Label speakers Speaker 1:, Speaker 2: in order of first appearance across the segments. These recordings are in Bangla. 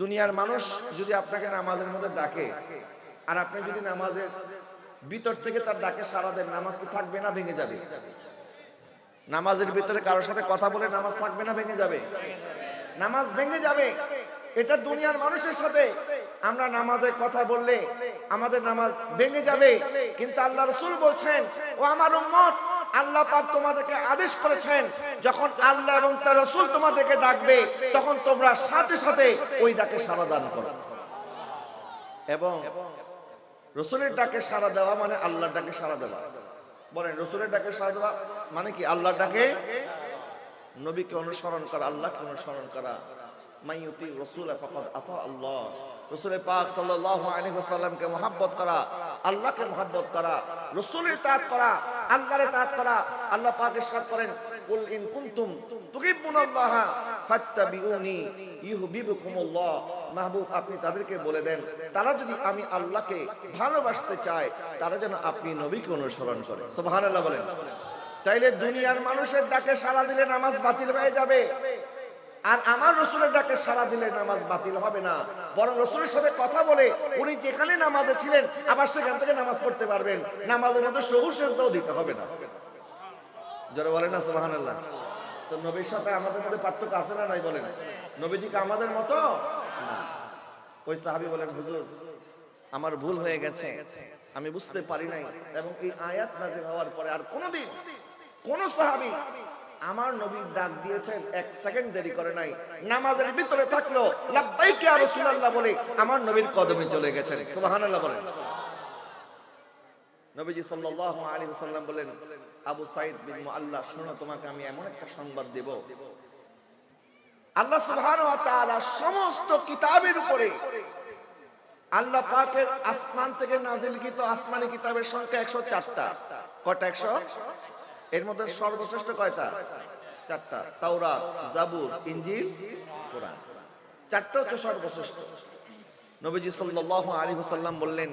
Speaker 1: দুনিয়ার মানুষ যদি আপনাকে নামাজের মধ্যে ডাকে, আর আপনি যদি নামাজের ভিতর থেকে তার ডাকে সাড়া দেন, নামাজ কি থাকবে না ভেঙে যাবে? নামাজের ভিতরে কারোর সাথে কথা বলে নামাজ থাকবে না ভেঙে যাবে? নামাজ ভেঙে যাবে। এটা দুনিয়ার মানুষের সাথে আমরা নামাজে কথা বললে আমাদের নামাজ ভেঙে যাবে। কিন্তু আল্লাহ রাসূল বলছেন, ও আমার উম্মত, আল্লাহ পাক তোমাদেরকে আদেশ করেছেন, যখন আল্লাহ এবং তার রাসূল তোমাদেরকে ডাকবে তখন তোমরা সাথে সাথে ওই ডাকে সাড়া দান করো। এবং রাসূলের ডাকে সাড়া দেওয়া মানে আল্লাহর ডাকে সাড়া দেওয়া। বলেন, রাসূলের ডাকে সাড়া দেওয়া মানে কি? আল্লাহর ডাকে, নবীকে অনুসরণ করা, আল্লাহকে অনুসরণ করা। মাইয়ুতি রাসূল ফাকাদ আতা আল্লাহ। রাসূল পাক সাল্লাল্লাহু আলাইহি ওয়াসাল্লামকে মহব্বত করা, আল্লাহকে মহব্বত করা, রাসূলের ইতাআত করা, আল্লাহর ইতাআত করা। আল্লাহ পাক ইরশাদ করেন, কুল ইন কুনতুম তুহিব্বুনাল্লাহ ফাত্তাবিউনি ইউহিব্বুকুমুল্লাহ। মাহবুব, আপনি তাদেরকে বলে দেন, তারা যদি আমি আল্লাহকে ভালোবাসতে চায় তারা যেন আপনি নবীকে অনুসরণ করে। সুবহানাল্লাহ বলেন। তাইলে দুনিয়ার মানুষের ডাকে সাড়া দিলে নামাজ বাতিল হয়ে যাবে, আর আমার রাসূলের ডাকে সাড়া দিলে নামাজ বাতিল হবে না। বরং রাসূলের সাথে কথা বলে উনি যেখানে নামাজে ছিলেন আবার সেখান থেকে নামাজ পড়তে পারবেন। নামাজের মধ্যে সহু সেজদাও দিতে হবে না। যারা বলেন না সুবহানাল্লাহ। তো নবীর সাথে আমাদের মধ্যে পার্থক্য আছে না নাই? বলেন, নবীজি কি আমাদের মতো না? ওই সাহাবী বলেন, হুজুর আমার ভুল হয়ে গেছে, আমি বুঝতে পারি নাই। এবং এই আয়াত নাযিল হওয়ার পরে আর কোনোদিন কোন সাহাবী আমার নবীর ডাক দিয়েছেন এক সেকেন্ড দেরি করে নাই, নামাজের ভিতরে থাকলো লাব্বাইক ইয়া রাসূলুল্লাহ বলে আমার নবীর কদমে চলে গেছেন। সুবহানাল্লাহ বলেন। নবীজি সাল্লাল্লাহু আলাইহি ওয়াসাল্লাম বলেন, আবু সাঈদ বিন মুআল্লা, শোনো, তোমাকে আমি এমন একটা সংবাদ দেব, আল্লাহ সুবহানাহু ওয়া তাআলা সমস্ত কিতাবের উপরে, আল্লাহ পাকের আসমান থেকে নাজিলকৃত আসমানি কিতাবের সংখ্যা 104টা। কয়টা? 100। এর মধ্যে সর্বশ্রেষ্ঠ কয়টা? 4টা। তাওরাত, জাবুর, ইনজিল, কোরআন। 4টা হচ্ছে সর্বশ্রেষ্ঠ। নবীজি সাল্লাল্লাহু আলাইহি ওয়াসাল্লাম বললেন,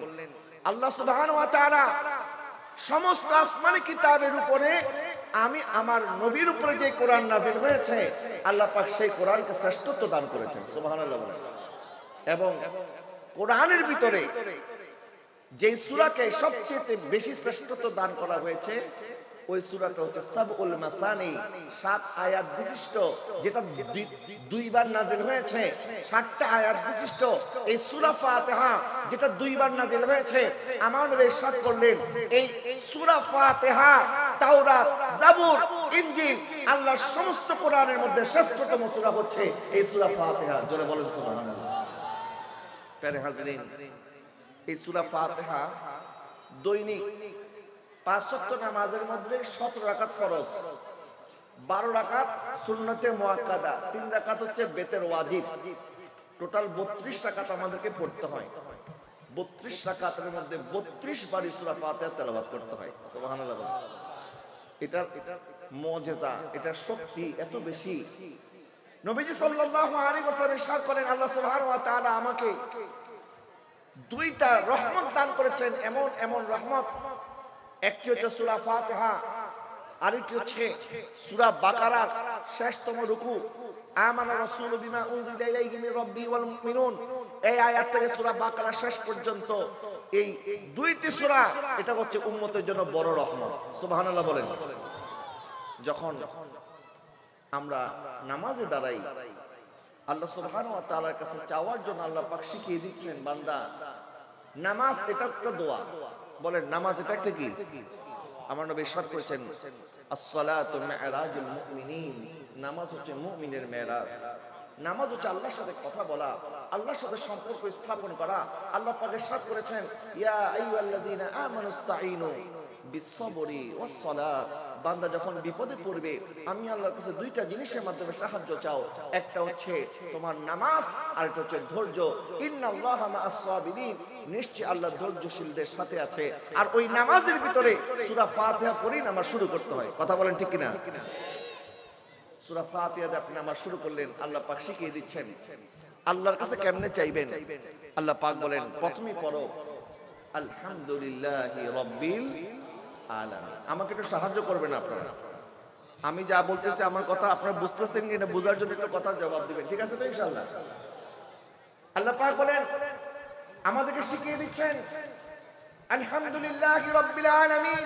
Speaker 1: আল্লাহ সুবহানাহু ওয়া তাআলা সমস্ত আসমানি কিতাবের উপরে আমি আমার নবীর উপরে যে কোরআন নাযিল হয়েছে আল্লাহ পাক সেই কোরআনকে শ্রেষ্ঠত্ব দান করেছেন। সুবহানাল্লাহ বলেন। এবং কোরআনের ভিতরে যে সূরাকে সবচেয়ে বেশি শ্রেষ্ঠত্ব দান করা হয়েছে ওই সূরাটা হচ্ছে সাবউল মাসানি, 7 আয়াত বিশিষ্ট, যেটা দুইবার নাযিল হয়েছে। 7টা আয়াত বিশিষ্ট এই সূরা ফাতিহা যেটা দুইবার নাযিল হয়েছে, আমার নবী ইরশাদ করলেন, এই সূরা ফাতিহা তাওরাত, জাবুর, ইনজিল, আল্লাহর সমস্ত কোরআনের মধ্যে শ্রেষ্ঠতম সূরা হচ্ছে এই সূরা ফাতিহা। জোরে বলেন সুবহানাল্লাহ। প্যারে হাজরিন, এই সূরা ফাতিহা দৈনিক 5 ওয়াক্ত নামাজের মধ্যে 17 রাকাত ফরজ, 12 রাকাত সুন্নতে মুআক্কাদা, 3 রাকাত হচ্ছে বেতের ওয়াজিব। টোটাল 32 রাকাত আমাদেরকে পড়তে হয়। 32 রাকাতের মধ্যে 32 বার সূরা ফাতিহা তেলাওয়াত করতে হয়। সুবহানাল্লাহ। এটা মুজিজা, এটা শক্তি এত বেশি। নবীজি সাল্লাল্লাহু আলাইহি ওয়াসাল্লাম ইরশাদ করেন, আল্লাহ সুবহানাহু ওয়া তাআলা আমাকে 2টা রহমত দান করেছেন, এমন এমন রহমত। একটি হচ্ছে সূরা ফাতিহা, আরেকটি হচ্ছে সূরা বাকারার শেষতম রুকু, আমানা রাসূলু বিমা উনজিলা ইলাইহি মির রাব্বি ওয়াল মুমিনুন। এই আয়াত থেকে সূরা বাকারা শেষ পর্যন্ত এই 2টি সূরা, এটা হচ্ছে উম্মতের জন্য বড় রহমত। সুবহানাল্লাহ বলেন। যখন আমরা নামাজে দাঁড়াই আল্লাহ সুবহানাহু ওয়া তাআলার কাছে চাওয়ার জন্য আল্লাহ পাক শিখিয়ে দিচ্ছেন, বান্দা নামাজ এটা একটা দোয়া। বলেন, নামাজ এটা একটা কি? আমার নবী ইরশাদ করেছেন, as-salatu mi'rajul mu'minin, নামাজ হচ্ছে মুমিনের মেরাজ। নামাজ হচ্ছে আল্লাহর সাথে কথা বলা, আল্লাহর সাথে সম্পর্ক স্থাপন করা। আল্লাহ পাক ইরশাদ করেছেন, ইয়া আইয়ুহাল্লাযীনা আমানুস্তাঈনু বিস-সাবরি ওয়াস-সালাত। বান্দা যখন বিপদে পড়বে আমি আল্লাহর কাছে 2টা জিনিসের মাধ্যমে সাহায্য চাও, একটা হচ্ছে তোমার নামাজ, আর একটা হচ্ছে ধৈর্য। ইন্নাল্লাহা মা'আস-সাবিরিন, নিশ্চয়ই আল্লাহ ধৈর্যশীলদের সাথে আছে। আর ওই নামাজের ভিতরে সূরা ফাতিহা পড়েই নামাজ শুরু করতে হয়। কথা বলেন ঠিক কিনা? সূরা ফাতিহা দিয়ে আপনি নামাজ শুরু করলেন, আল্লাহ পাক শিখিয়ে দিচ্ছেন আল্লাহর কাছে কেমনে চাইবেন। আল্লাহ পাক বলেন, প্রথমেই পড়ো আলহামদুলিল্লাহি রাব্বিল আলামিন। আমাকে একটু সাহায্য করবেন আপনারা, আমি যা বলতেছি আমার কথা আপনারা বুঝতেছেন কিনা বোঝার জন্য একটু কথার জবাব দিবেন, ঠিক আছে তো ইনশাআল্লাহ? আল্লাহ পাক বলেন, আমাদেরকে শিখিয়ে দিচ্ছেন আলহামদুলিল্লাহি রাব্বিল আলামিন,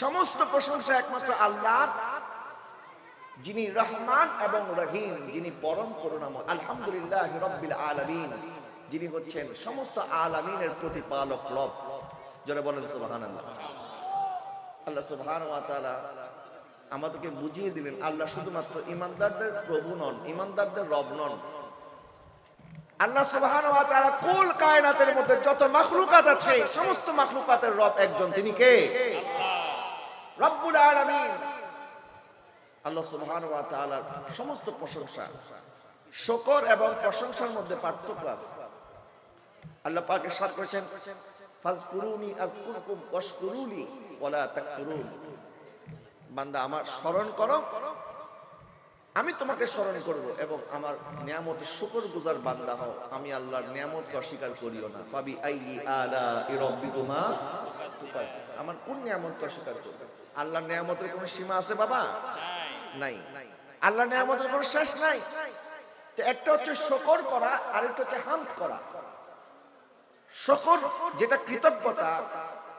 Speaker 1: সমস্ত প্রশংসা একমাত্র আল্লাহর, যিনি রহমান এবং রহিম, যিনি পরম করুণাময়। আলহামদুলিল্লাহি রাব্বিল আলামিন, যিনি হচ্ছেন সমস্ত আলামিনের প্রতিপালক রব। যারা বলেন সুবহানাল্লাহ। আল্লাহ সুবহানাহু ওয়া তাআলা আমাদেরকে বুঝিয়ে দিলেন আল্লাহ শুধুমাত্র ঈমানদারদের প্রভু নন, ঈমানদারদের রব নন। আল্লাহ সুবহানাহু ওয়া তাআলা কুল কায়নাতের মধ্যে যত মাখলুকাত আছে সমস্ত মাখলুকাতের রব একজন, তিনি কে? আল্লাহ রব্বুল আলামিন। আল্লাহ সুবহানাহু ওয়া তাআলার সমস্ত প্রশংসা, শুকর এবং প্রশংসার মধ্যে পার্থক্য আছে। আল্লাহ পাক ইরশাদ করেছেন, ফাজকুরুনি আযকুরকুম ওয়াশকুরুলি ওয়ালা তাকফুরুন। বান্দা আমার স্মরণ করো, আমি তোমাকে স্মরণ করব, এবং আমার নিয়ামতের শুকরগুজার বান্দা হও, আমি আল্লাহর নিয়ামতকে অস্বীকার করিও না। ফাবি আইয়ি আলাই রাব্বিকুমা তুকাজ্জিবান। আমার কোন নিয়ামতকে অস্বীকার করবে? আল্লাহর নিয়ামতের কোনো সীমা আছে বাবা? নাই। আল্লাহর নিয়ামতের কোনো শেষ নাই। তো একটা হচ্ছে শুকর করা, আর একটা হচ্ছে হামদ করা। শুকর যেটা কৃতজ্ঞতা,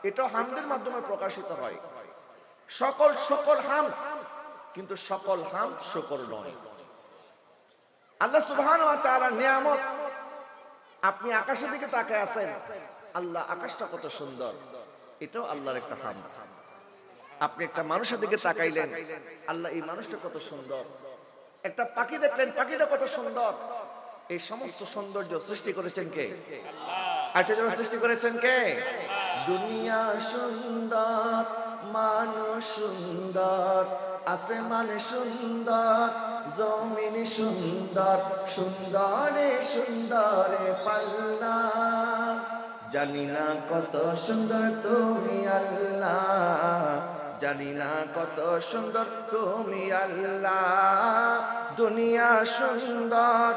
Speaker 1: এটা হামদের মাধ্যমে প্রকাশিত হয়। সকল শুকর হামদ, কিন্তু সকল হামদ শুকর নয়। আল্লাহ সুবহানাহু ওয়া তাআলার নিয়ামত, আপনি আকাশের দিকে তাকায় আছেন, আল্লাহ আকাশটা কত সুন্দর, এটাও আল্লাহর একটা হামদ। আপনি একটা মানুষের দিকে তাকাইলেন, আল্লাহ এই মানুষটা কত সুন্দর। একটা পাখি দেখলেন, পাখিটা কত সুন্দর। এই সমস্ত সৌন্দর্য সৃষ্টি করেছেন কে? আল্লাহ। আর এটা সৃষ্টি করেছেন কে? দুনিয়া সুন্দর, মানুষ সুন্দর, আসমান সুন্দর, জমিন সুন্দর, সুন্দরে সুন্দরে পাল্লা। জানি না কত সুন্দর তুমি আল্লাহ, জানি না কত সুন্দর তুমি আল্লাহ। দুনিয়া সুন্দর,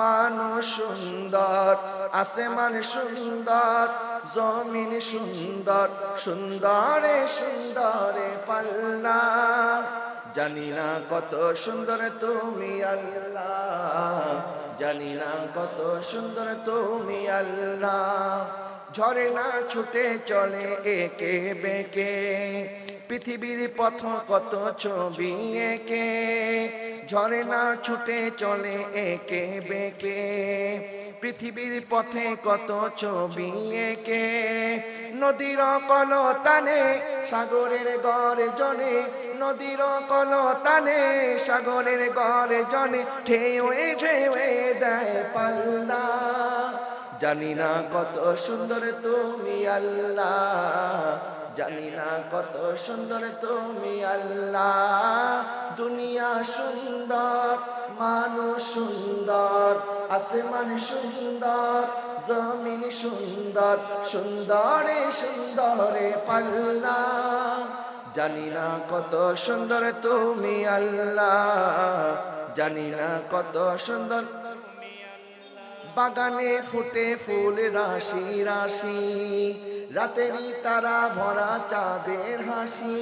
Speaker 1: মানুষ সুন্দর, আসমান সুন্দর, জমিন সুন্দর, সুন্দরে সুন্দরে পাল্লা। জানি না কত সুন্দর তুমি আল্লাহ, জানি না কত সুন্দর তুমি আল্লাহ। ঝর্ণা ছুটে চলে একে বেঁকে, পৃথিবীর পথ কত ছবি এঁকে। ঝর্ণা ছুটে চলে একে বেঁকে, পৃথিবীর পথে কত ছবি এঁকে। নদীর কলতানে সাগরের গর্জনে, নদীর কলতানে সাগরের গর্জনে, ঢেউয়ে ঢেউয়ে দেয় পাল্লা। জানি না কত সুন্দর তুমি আল্লাহ, জানি না কত সুন্দর তুমি আল্লাহ। দুনিয়া সুন্দর, মানুষ সুন্দর, আসমান সুন্দর, জমিন সুন্দর, সুন্দরে সুন্দরে পাল্লা। জানি না কত সুন্দর তুমি আল্লাহ, জানি না কত সুন্দর। বাগানে ফুটে ফুল রাশি রাশি, রাতেরই তারা ভরা চাঁদের হাসি।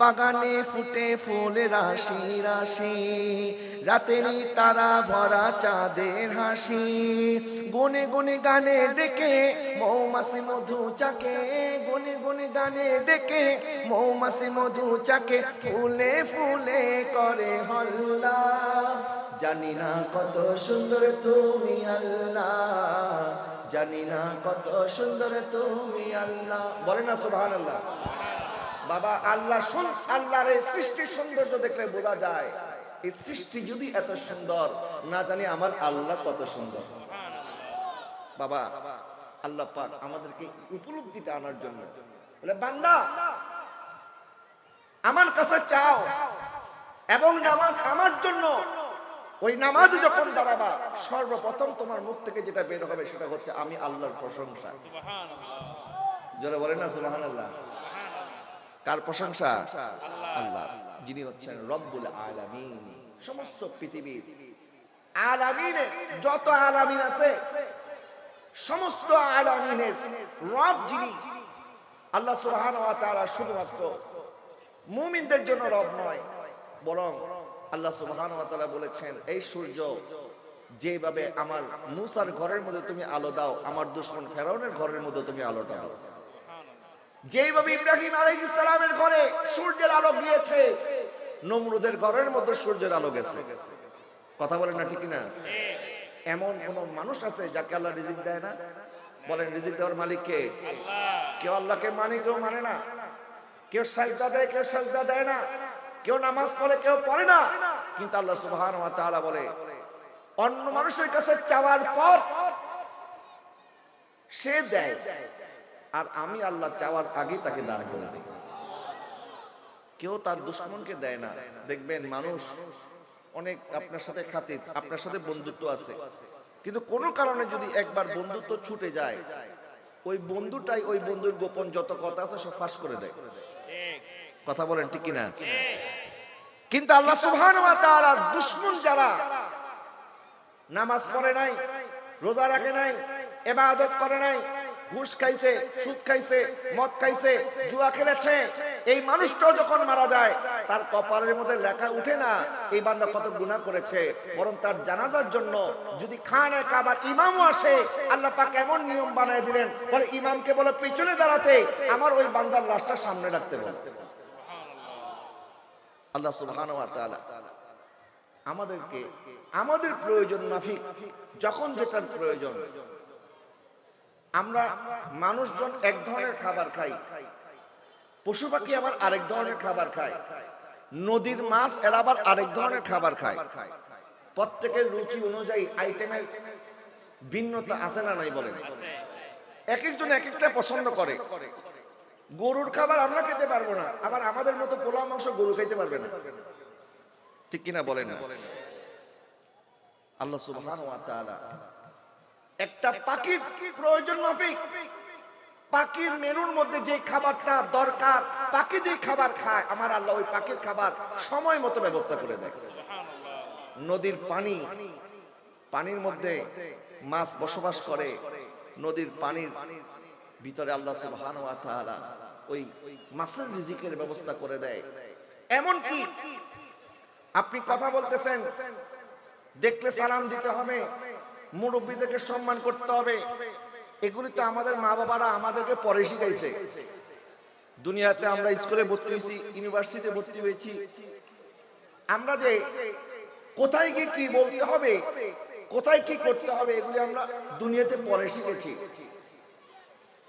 Speaker 1: বাগানে ফুটে ফুল রাশি রাশি, রাতেরই তারা ভরা চাঁদের হাসি। গুনে গুনে গানে ডেকে মৌমাছি মধু চাকে, গুনে গুনে গানে ডেকে মৌমাছি মধু চাকে, ফুলে ফুলে করে হল্লা। জানি না কত সুন্দর তুমি আল্লাহ, জানি না কত সুন্দর তুমি আল্লাহ। বলে না সুবহানাল্লাহ। বাবা আল্লাহ আল্লাহর এই সৃষ্টির সৌন্দর্য দেখলে বোঝা যায়, এই সৃষ্টি যদি এত সুন্দর, না জানি আমার আল্লাহ কত সুন্দর। বাবা আল্লাহ পাক আমাদেরকে উপলব্ধিটা আনার জন্য বলে, বান্দা আমার কাছে চাও এবং নামাজ আমার জন্য। ওই নামাজে যখন দাঁড়াবা, সর্বপ্রথম তোমার মুখ থেকে যেটা বের হবে সেটা হচ্ছে আমি আল্লাহর প্রশংসা। যারা বলেন না সুবহানাল্লাহ। কার প্রশংসা? আল্লাহর, যিনি হচ্ছেন রব্বুল আলামিন। সমস্ত পৃথিবীর আলামিনে যত আলামিন আছে, সমস্ত আলামিনের রব যিনি আল্লাহ সুবহানাহু ওয়া তাআলা, শুধুমাত্র মুমিনদের জন্য রব নয়, বরং আল্লাহ সুবহানাহু ওয়া তাআলা বলেছেন, এই সূর্য যেভাবে আমার মুসার ঘরের মধ্যে তুমি আলো দাও, আমার দুশমন ফেরাউনের ঘরের মধ্যে তুমি আলো দাও। যেভাবে ইব্রাহিম আলাইহিস সালামের ঘরে সূর্যের আলো গিয়েছে, নমরুদের ঘরের মধ্যে সূর্যের আলো গেছে। কথা বলেন না ঠিক না? এমন কোন মানুষ আছে যাকে আল্লাহ রিজিক দেয় না? বলেন, রিজিক দেওয়ার মালিক কে? কেউ আল্লাহকে মানে, কেউ মানে না। কেউ সাজদা দেয়, কেউ সাজদা দেয় না। কেউ নামাজ পড়ে, কেউ পড়ে না। কিন্তু আল্লাহ সুবহানাহু ওয়া তাআলা বলে, অন্য মানুষের কাছে চাওয়ার পর সে দেয়, আর আমি আল্লাহ চাওয়ার আগে তাকে দান করে দিই। কেউ তার দুশমনকে দেয় না। দেখবেন মানুষ অনেক আপনার সাথে খাতির, আপনার সাথে বন্ধুত্ব আছে, কিন্তু কোনো কারণে যদি একবার বন্ধুত্ব ছুটে যায়, ওই বন্ধুটাই ওই বন্ধুর গোপন যত কথা আছে সব ফাঁস করে দেয়। কথা বলেন ঠিক কিনা? কিন্তু আল্লাহ সুবহানাহু ওয়া তাআলার দুশমন যারা নামাজ পড়ে নাই, রোজা রাখে নাই, ইবাদত করে নাই, ঘুষ খাইছে, সুদ খাইছে, মদ খাইছে, জুয়া খেলেছে, এই মানুষটাও যখন মারা যায় তার কপালের মধ্যে লেখা উঠে না এই বান্দা কত গুনাহ করেছে, বরং তার জানাজার জন্য যদি খানে কাবার ইমামও আসে, আল্লাহ পাক এমন নিয়ম বানায় দিলেন, বলে ইমামকে বলে পিছনে দাঁড়াতে, আমার ওই বান্দার লাশটা সামনে রাখতে বলে। আল্লাহ সুবহানাহু ওয়া তাআলা আমাদেরকে আমাদের প্রয়োজন মাফিক যখন যেটার প্রয়োজন, আমরা মানুষজন এক ধরনের খাবার খাই, পশু পাখি আবার আরেক ধরনের খাবার খায়, নদীর মাছ এরা আবার আরেক ধরনের খাবার খায়। প্রত্যেকের রুচি অনুযায়ী আইটেমের ভিন্নতা আছে না নাই বলেন? এক একজন এক একটা পছন্দ করে। গরুর খাবার আমরা খেতে পারবো না, আবার আমাদের মতো পোলাও মাংস গরু খাইতে পারবে না, ঠিক কিনা বলেন? আল্লাহ সুবহানাহু ওয়া তাআলা একটা পাখির প্রয়োজন মাফিক, পাখির মেনুর মধ্যে যে খাবারটা দরকার, পাখি যে খাবার খায়, আমার আল্লাহ ওই পাখির খাবার সময় মতো ব্যবস্থা করে দেয়। নদীর পানি, পানির মধ্যে মাছ বসবাস করে, নদীর পানির ভিতরে আল্লাহ সুবহানাহু ওয়া তাআলা ওই মাছের রিজিকের ব্যবস্থা করে দেয়। এমন কি আপনি কথা বলতেছেন, দেখলে সালাম দিতে হবে, মুরব্বীদেরকে সম্মান করতে হবে, এগুলি তো আমাদের মা বাবারা আমাদেরকে পরে শিখাইছে। দুনিয়াতে আমরা স্কুলে ভর্তি হয়েছি, ইউনিভার্সিটিতে ভর্তি হয়েছি, আমরা যে কোথায় গিয়ে কি বলতে হবে, কোথায় কি করতে হবে, এগুলি আমরা দুনিয়াতে পরে শিখেছি।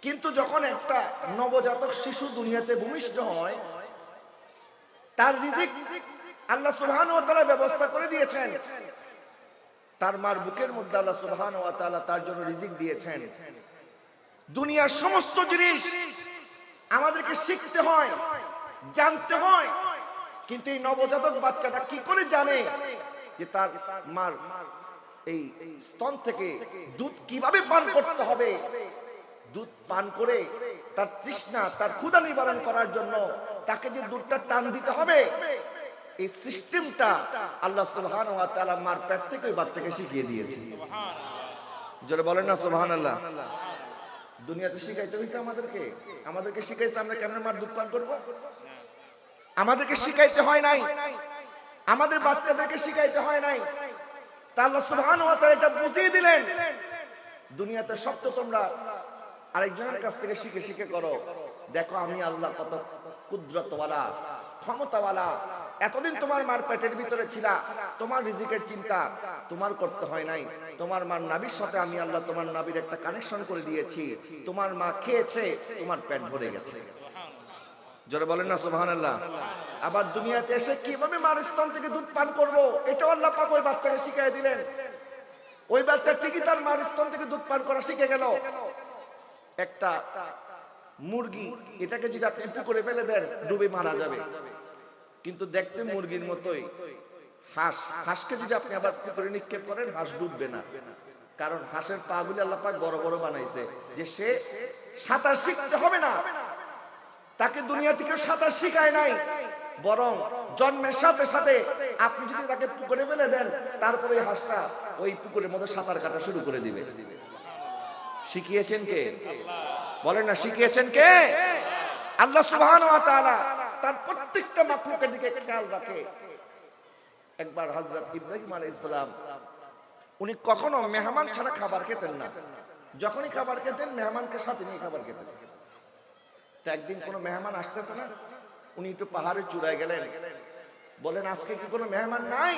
Speaker 1: কিন্তু যখন একটা নবজাতক শিশু দুনিয়াতে ভূমিষ্ঠ হয়, তার রিজিক আল্লাহ সুবহানাহু ওয়া তাআলা ব্যবস্থা করে দিয়েছেন। তার মার বুকের মধ্যে আল্লাহ সুবহানাহু ওয়া তাআলা তার জন্য রিজিক দিয়েছেন। দুনিয়ার সমস্ত জিনিস আমাদেরকে শিখতে হয়, জানতে হয়, কিন্তু এই নবজাতক বাচ্চাটা কি করে জানে যে তার মার এই স্তন থেকে দুধ কিভাবে পান করতে হবে? দুধ পান করে তার তৃষ্ণা, তার ক্ষুধা নিবারণ করার জন্য তাকে যে দুধটা টান দিতে হবে, এই সিস্টেমটা আল্লাহ সুবহানাহু ওয়া তাআলা মার পেট থেকে ওই বাচ্চাকে শিখিয়ে দিয়েছে। জোরে বলেন না সুবহানাল্লাহ। দুনিয়াতে শিখাইতে হইছে আমাদেরকে, আমাদেরকে শিখাইছে আমরা কেমনে মার দুধ পান করব, আমাদেরকে শিখাইতে হয় নাই, আমাদের বাচ্চাদেরকে শিখাইতে হয় নাই। তা আল্লাহ সুবহানাহু ওয়া তাআলা এটা বুঝিয়ে দিলেন, দুনিয়াতে সব তো তোমরা আরেকজনের কাছ থেকে শিখে শিখে করো, দেখো আমি আল্লাহ কত কুদরতওয়ালা, ক্ষমতাওয়ালা। এতদিন তোমার মার পেটের ভিতরে ছিলা, তোমার রিজিকের চিন্তা তোমার করতে হয় নাই, তোমার মার নাভির সাথে আমি আল্লাহ তোমার নাভির একটা কানেকশন করে দিয়েছি, তোমার মা খেয়েছে, তোমার পেট ভরে গেছে। জোরে বলেন না সুবহানাল্লাহ। আবার দুনিয়াতে এসে কিভাবে মার স্তন থেকে দুধ পান করবো, এটাও আল্লাহ পাক ওই বাচ্চাকে শিখিয়ে দিলেন। ওই বাচ্চা ঠিকই তার মার স্তন থেকে দুধ পান করা শিখে গেল। একটা মুরগি, এটাকে যদি আপনি পুকুরে ফেলে দেন ডুবে মারা যাবে, কিন্তু দেখতে মুরগির মতোই। হাঁস, হাঁসকে যদি আপনি আবার পুকুরে নিক্ষেপ করেন, হাঁস ডুববে না, কারণ হাঁসের পা গুলি আল্লাহ পাক বড় বড় বানাইছে, যে সে সাঁতার শিখতে হবে না, তাকে দুনিয়া থেকে সাঁতার শিখায় নাই, বরং জন্মের সাথে সাথে আপনি যদি তাকে পুকুরে ফেলে দেন, তারপরে হাঁসটা ওই পুকুরের মধ্যে সাঁতার কাটা শুরু করে দিবে। শিখিয়েছেন কে? বলেন না, শিখিয়েছেন কে? আল্লাহ সুবহানাহু ওয়া তাআলা তার প্রত্যেকটা মাখলুকের দিকে খেয়াল রাখে। একবার হযরত ইব্রাহিম আলাইহিস সালাম উনি কখনো মেহমান ছাড়া খাবার খেতেন না। যখনই খাবার খেতেন মেহমানকে সাথে নিয়ে খাবার খেতেন। তো একদিন কোনো মেহমান আসতেছে না, উনি একটু পাহাড়ে চূড়ায় গেলেন, বলেন আজকে কি কোনো মেহমান নাই?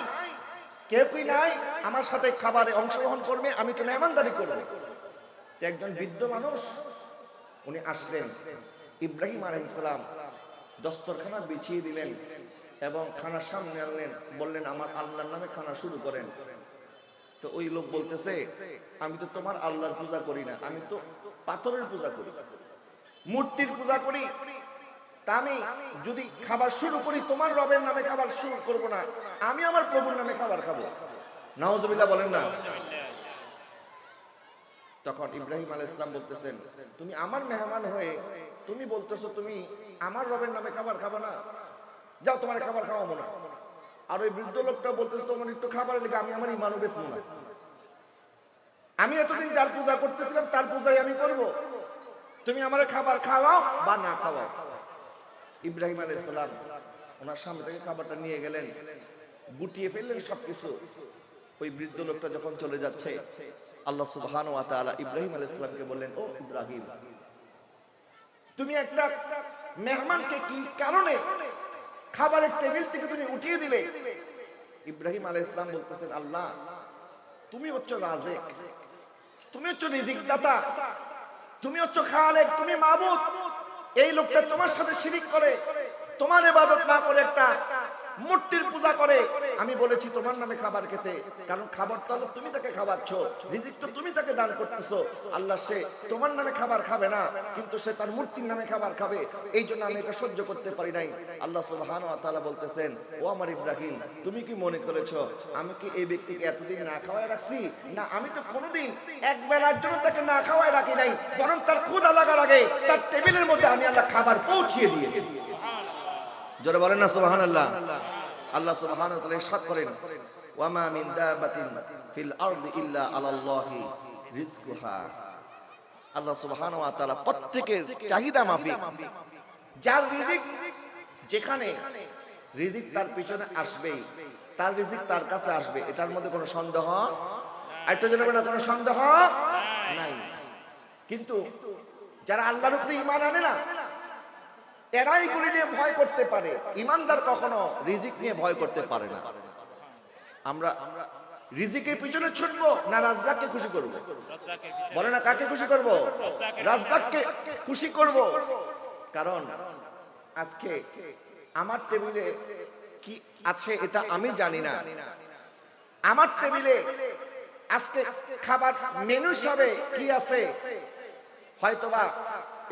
Speaker 1: কেউ কি নাই আমার সাথে খাবারে অংশগ্রহণ করবে? আমি একটু মেহমানদারি করবো। একজন বৃদ্ধ মানুষ উনি আসলেন, ইব্রাহিম আলাইহিস সালাম দস্তরখানা বিছিয়ে দিলেন এবং খানা সামনে আনলেন, বললেন আমার আল্লাহর নামে খানা শুরু করেন। তো ওই লোক বলতেছে আমি তো তোমার আল্লাহর পূজা করি না, আমি তো পাথরের পূজা করি, মূর্তির পূজা করি। তা আমি যদি খাবার শুরু করি তোমার রবের নামে খাবার শুরু করব না, আমি আমার প্রভুর নামে খাবার খাবো। নাউজুবিল্লাহ বলেন না। তখন ইব্রাহিম আলাইহিস সালাম বলতেছেন তুমি আমার মেহমান হয়ে তুমি বলতেছো তুমি আমার রবের নামে খাবার খাবে না, যাও তোমার খাবার খাওয়াবো না। আর ওই বৃদ্ধ লোকটা বলতেছে তোমার একটু খাবারের লেগে আমি আমার ইমানও বেচবো না, আমি এতদিন যার পূজা করতেছিলাম তার পূজাই আমি করব, তুমি আমার খাবার খাওয়াও বা না খাওয়াও। ইব্রাহিম আলাইহিস সালাম ওনার সামনে থেকে খাবারটা নিয়ে গেলেন, গুটিয়ে ফেললেন সবকিছু। ওই বৃদ্ধ লোকটা যখন চলে যাচ্ছে আল্লাহ সুবহানাহু ওয়া তাআলা ইব্রাহিম আলাইহিস সালামকে বললেন ও ইব্রাহিম, তুমি একটা মেহমানকে কি কারণে খাবারের টেবিল থেকে তুমি উঠিয়ে দিলে? ইব্রাহিম আলাইহিস সালাম বলতেছেন আল্লাহ তুমি হচ্ছ রাজিক, তুমি হচ্ছ রিজিক দাতা, তুমি হচ্ছ খালেক, তুমি মাবুদ। এই লোকটা তোমার সাথে শিরিক করে, তোমার ইবাদত না করে একটা মূর্তির পূজা করে। আমি বলেছি তোমার নামে খাবার খেতে, কারণ খাবার তো তুমি তাকে খাওয়াচ্ছ, রিজিক তো তুমি তাকে দান করতেছো। আল্লাহ সে তোমার নামে খাবার খাবে না, কিন্তু সে তার মূর্তির নামে খাবার খাবে, এই জন্য আমি এটা সহ্য করতে পারি নাই। আল্লাহ সুবহানাহু ওয়া তাআলা বলতেছেন ও আমার ইব্রাহিম, তুমি কি মনে করেছো আমি কি এই ব্যক্তিকে এতদিন না খাওয়ায় রাখছি? না, আমি তো কোনোদিন এক বেলার জন্য তাকে না খাওয়ায় রাখি নাই, বরং তার ক্ষুধা লাগার আগে তার টেবিলের মধ্যে আমি আল্লাহ খাবার পৌঁছিয়ে দিয়েছি। জোরে বলেন না সুবহানাল্লাহ। আল্লাহ সুবহানাহু ওয়া তাআলা ইরশাদ করেন ওয়া মা মিন দাবাতিন ফিল আরদি ইল্লা আলাল্লাহি রিজকুহা। আল্লাহ সুবহানাহু ওয়া তাআলা প্রত্যেকের চাহিদা মাফিক যার রিজিক, যেখানে রিজিক তার পিছনে আসবেই, তার রিজিক তার কাছে আসবে, এটার মধ্যে কোনো সন্দেহ একটা জন্য না, কোনো সন্দেহ নাই। কিন্তু যারা আল্লাহর উপরে ঈমান আনে না, এরাই এগুলি নিয়ে ভয় করতে পারে। ইমানদার কখনো রিজিক নিয়ে ভয় করতে পারে না। আমরা রিজিকের পিছনে ছুটবো না রাজ্জাককে খুশি করব? বলে না কাকে খুশি করব? রাজ্জাককে খুশি করব। কারণ আজকে আমার টেবিলে কি আছে এটা আমি জানি না। আমার টেবিলে আজকে খাবার মেনু হিসাবে কি আছে, হয়তোবা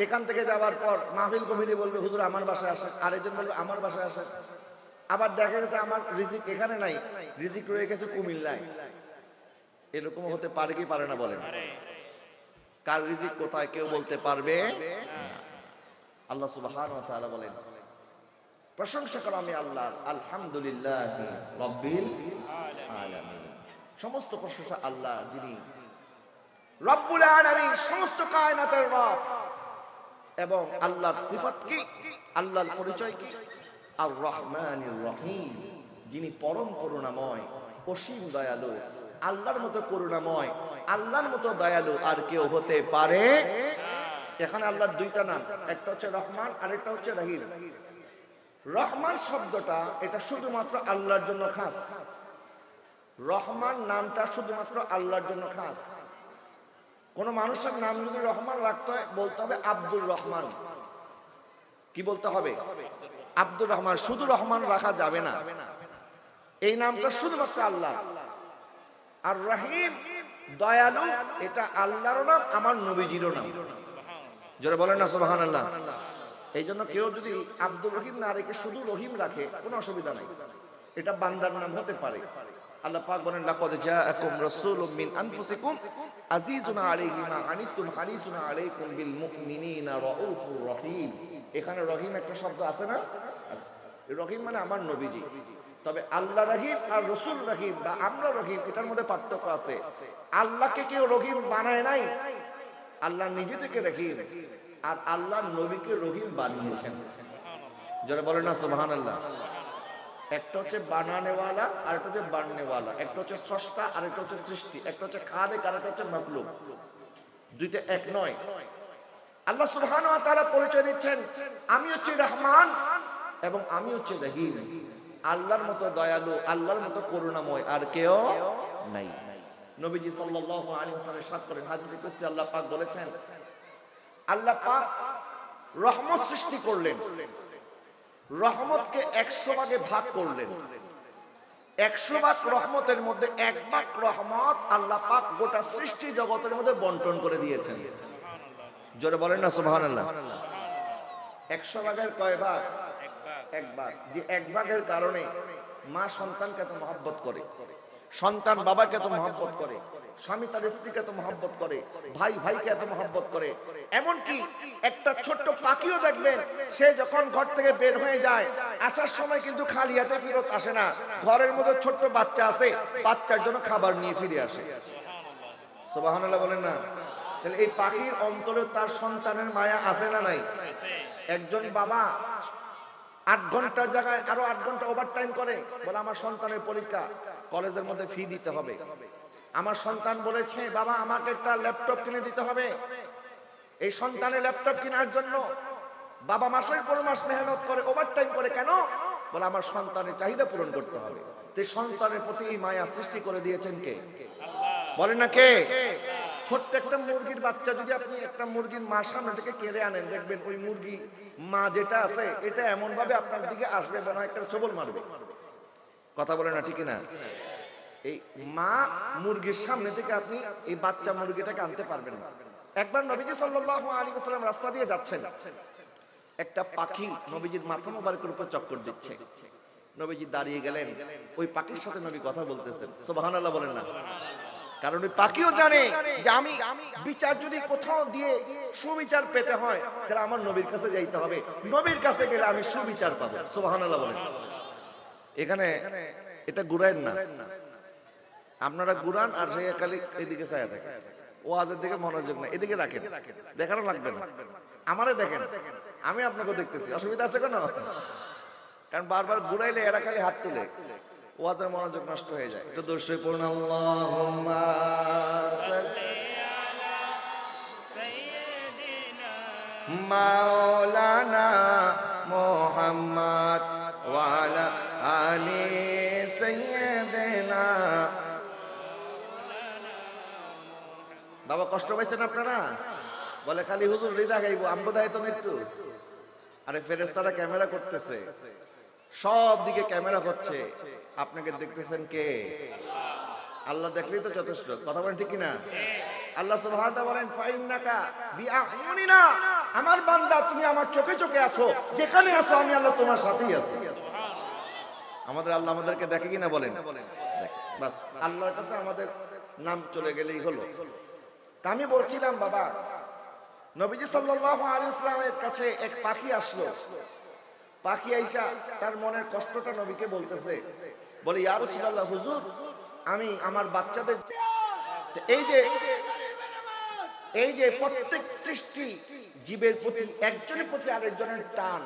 Speaker 1: এখান থেকে যাওয়ার পর মাহফিল কমিটি বলবে হুজুর আমার বাসায় আসেন, আরেকজন বলবে আমার বাসায় আসেন। আবার দেখা গেছে আমার রিজিক এখানে নাই, রিজিক রয়ে গেছে কুমিল্লায়। এরকম হতে পারে কি পারে না বলেন? কার রিজিক কোথায় কেউ বলতে পারবে না। আল্লাহ সুবহানাহু ওয়া তাআলা বলেন প্রশংসা করো আমি আল্লাহর, আলহামদুলিল্লাহি রাব্বিল আলামিন। সমস্ত প্রশংসা আল্লাহ, যিনি রব্বুল আলামিন, সমস্ত কায়নাতের রব। এবং আল্লাহর সিফাত কি, আল্লাহর পরিচয় কি? আর রহমানির রহিম, যিনি পরম করুণাময়, অসীম দয়ালু। আল্লাহর মতো করুণাময়, আল্লাহর মতো দয়ালু আর কেউ হতে পারে? এখানে আল্লাহর দুইটা নাম, একটা হচ্ছে রহমান আর একটা হচ্ছে রহিম। রহমান শব্দটা এটা শুধুমাত্র আল্লাহর জন্য খাস। রহমান নামটা শুধুমাত্র আল্লাহর জন্য খাস। কোন মানুষের নাম যদি রহমান রাখতে হয় বলতে হবে আব্দুর রহমান। কি বলতে হবে? আব্দুর রহমান। শুধু রহমান রাখা যাবে না, এই নামটা শুধুমাত্র আল্লাহ। আর রহিম দয়ালু, এটা আল্লাহর নাম, আমার নবীজিরও নাম। যারা বলেন না সুবহানাল্লাহ। এই জন্য কেউ যদি আব্দুর রহিম না রেখে শুধু রহিম রাখে কোনো অসুবিধা নাই, এটা বান্দার নাম হতে পারে। আল্লাহ পাক বলেন লাকাদ জাআকুম রাসূলুম মিন আনফুসিকুম আজিজুন আলাইহি মা আনিতুম হারিসুন আলাইকুম বিল মুমিনিনা রাউফুর রহিম। এখানে রহিম একটা শব্দ আছে না? রহিম মানে আমার নবীজি। তবে আল্লাহ রহিম আর রাসূল রহিম বা আমরা রহিম, এটার মধ্যে পার্থক্য আছে। আল্লাহকে কেউ রহিম বানায় নাই, আল্লাহ নিজে থেকে রহিম, আর আল্লাহর নবীকে রহিম বানিয়েছেন। যারা বলেন না সুবহানাল্লাহ। একটা হচ্ছে বানানেওয়ালা আর একটা হচ্ছে বাননেওয়ালা, একটা হচ্ছে স্রষ্টা আর একটা হচ্ছে সৃষ্টি, একটা হচ্ছে খালেক আর একটা হচ্ছে মাখলুক, দুইটা এক নয়। আল্লাহ সুবহানাহু ওয়া তাআলা পরিচয় দিচ্ছেন আমি হচ্ছে রহমান এবং আমি হচ্ছে রহিম। আল্লাহর মতো দয়ালু, আল্লাহর মতো করুণাময় আর কেউ নাই। নবীজি সাল্লাল্লাহু আলাইহি ওয়াসাল্লাম ইরশাদ করেন, হাদিসে কুদসি আল্লাহ পাক বলেছেন, আল্লাহ পাক রহমত সৃষ্টি করলেন, রহমতকে 100 ভাগে ভাগ করলেন। 100 ভাগ রহমতের মধ্যে 1 ভাগ রহমত আল্লাহ পাক গোটা সৃষ্টি জগতের মধ্যে বন্টন করে দিয়েছেন। জোরে বলেন না সুবহানাল্লাহ। 100 ভাগের কয় ভাগ? 1 ভাগ। যে 1 ভাগের কারণে মা সন্তানকে এত মহব্বত করে, সন্তান বাবাকে এত মহব্বত করে, স্বামী তার স্ত্রীকে এত মহব্বত করে, ভাই ভাইকে এত মহব্বত করে। এমনকি একটা ছোট্ট পাখিও দেখবেন, সে যখন ঘর থেকে বের হয়ে যায় আসার সময় কিন্তু খালি হাতে ফেরত আসে না, ঘরের মধ্যে ছোট্ট বাচ্চা আছে, বাচ্চার জন্য খাবার নিয়ে ফিরে আসে। সুবহানাল্লাহ বলেন না। তাহলে এই পাখির অন্তরে তার সন্তানের মায়া আছে না নাই? একজন বাবা 8 ঘন্টার জায়গায় আরো 8 ঘন্টা ওভারটাইম করে, বলে আমার সন্তানের পরীক্ষা, কলেজের মধ্যে ফি দিতে হবে। আমার সন্তান বলেছে বাবা আমাকে একটা ল্যাপটপ কিনে দিতে হবে। এই সন্তানের ল্যাপটপ কেনার জন্য বাবা মাসের পর মাস মেহনত করে, ওভারটাইম করে। কেন? বলে আমার সন্তানের চাহিদা পূরণ করতে হবে। তো সন্তানের প্রতি এই মায়া সৃষ্টি করে দিয়েছেন কে? বলেন না কে? ছোট্ট একটা মুরগির বাচ্চা যদি আপনি একটা মুরগির মার সামনে থেকে কেড়ে আনেন, দেখবেন ওই মুরগি মা যেটা আছে এটা এমন ভাবে আপনার দিকে আসবে মনে হয় একটা ছবল মারবে। কথা বলে না ঠিক না? এই মা মুরগির সামনে থেকে আপনি এই বাচ্চা মুরগিটাকে আনতে পারবেন না। একবার নবীজি সাল্লাল্লাহু আলাইহি ওয়াসাল্লাম রাস্তা দিয়ে যাচ্ছেন, একটা পাখি নবীজির মাথা মোবারকের উপর চক্কর দিচ্ছে। নবীজি দাঁড়িয়ে গেলেন, ওই পাখির সাথে নবী কথা বলতেছেন। সুবহানাল্লাহ বলেন না। কারণ ওই পাখিও জানে যে আমি বিচার যদি কোথাও দিয়ে সুবিচার পেতে হয় তাহলে আমার নবীর কাছে যাইতে হবে, নবীর কাছে গেলে আমি সুবিচার পাবো। সুবহানাল্লাহ বলেন। এখানে এটা ঘুরাইন না, আপনারা ঘুরান আর সে খালি এদিকে চায়া থাকে, ওয়াজের দিকে মনোযোগ না, এদিকে রাখেন, দেখানো লাগবে না। আমারে দেখেন, আমি আপনাকে দেখতেছি, অসুবিধা আছে কোনো? কারণ বারবার ঘুরাইলে এরা খালি হাত তুলে, ওয়াজের মনোযোগ নষ্ট হয়ে যায়। একটু দর্শক পড়ুন, আল্লাহুম্মা সাল্লি আলা সাইয়্যিদিনা মাওলানা মুহাম্মদ ওয়া আলা আলি সাইয়্যিদিনা। বাবা কষ্ট পাইছেন আপনারা? বলে খালি হুজুর রিদা গাইবো, আমগো দায় তো একটু। আরে ফেরেশতারা ক্যামেরা করতেছে, সব দিকে ক্যামেরা হচ্ছে, আপনাকে দেখতেছেন কে? আল্লাহ দেখলেই তো যথেষ্ট। কথা বলেন ঠিক কিনা? আল্লাহ সুবহানাহু ওয়া তাআলা বলেন ফাইন্নাকা বিআইউনিনা, আমার বান্দা তুমি আমার চোখে চোখে আছো, যেখানে আছো আমি আল্লাহ তোমার সাথেই আছি। আমাদের আল্লাহ আমাদেরকে দেখে কিনা বলেন? বাস আল্লাহর কাছে আমাদের নাম চলে গেলেই হলো। তা আমি বলছিলাম বাবা, নবীজি সাল্লাল্লাহু আলাইহি ওয়াসাল্লামের কাছে এক পাখি আসলো। পাখি আইসা তার মনের কষ্টটা নবীকে বলতেছে, বলে ইয়া রাসূলুল্লাহ, হুজুর আমি আমার বাচ্চাদের, এই যে প্রত্যেক সৃষ্টি জীবের প্রতি একজনের প্রতি আরেকজনের টান।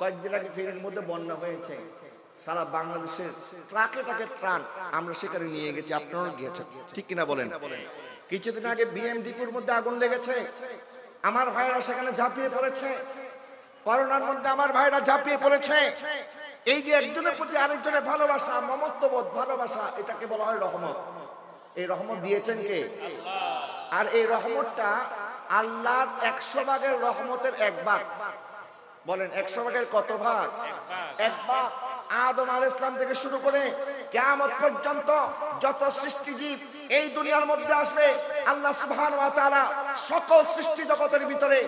Speaker 1: কয়েকদিন আগে ফেনীর মধ্যে বন্যা হয়েছে, সারা বাংলাদেশের ট্রাকে ট্রাকে ট্রান আমরা সেখানে নিয়ে গেছি, আপনারাও গিয়েছেন ঠিক কিনা বলেন? কিছুদিন আগে বিএমডিপুর মধ্যে আগুন লেগেছে, আমার ভাইরা সেখানে ঝাঁপিয়ে পড়েছে, করোনার মধ্যে আমার ভাইরা ঝাঁপিয়ে পড়েছে। এই যে একজনের প্রতি আরেকজনের ভালোবাসা, মমত্ববোধ, ভালোবাসা, এটাকে বলা হয় রহমত। এই রহমত দিয়েছেন কে? আর এই রহমতটা আল্লাহর 100 ভাগের রহমতের 1 ভাগ। বলেন 100 ভাগের কত ভাগ? 1 ভাগ। আদম আলাইহিস সালাম থেকে শুরু করে কিয়ামত পর্যন্ত যত সৃষ্টিজীব এই দুনিয়ার মধ্যে আসবে, আল্লাহ সুবহানাহু ওয়া তাআলা সকল সৃষ্টি জগতের ভিতরে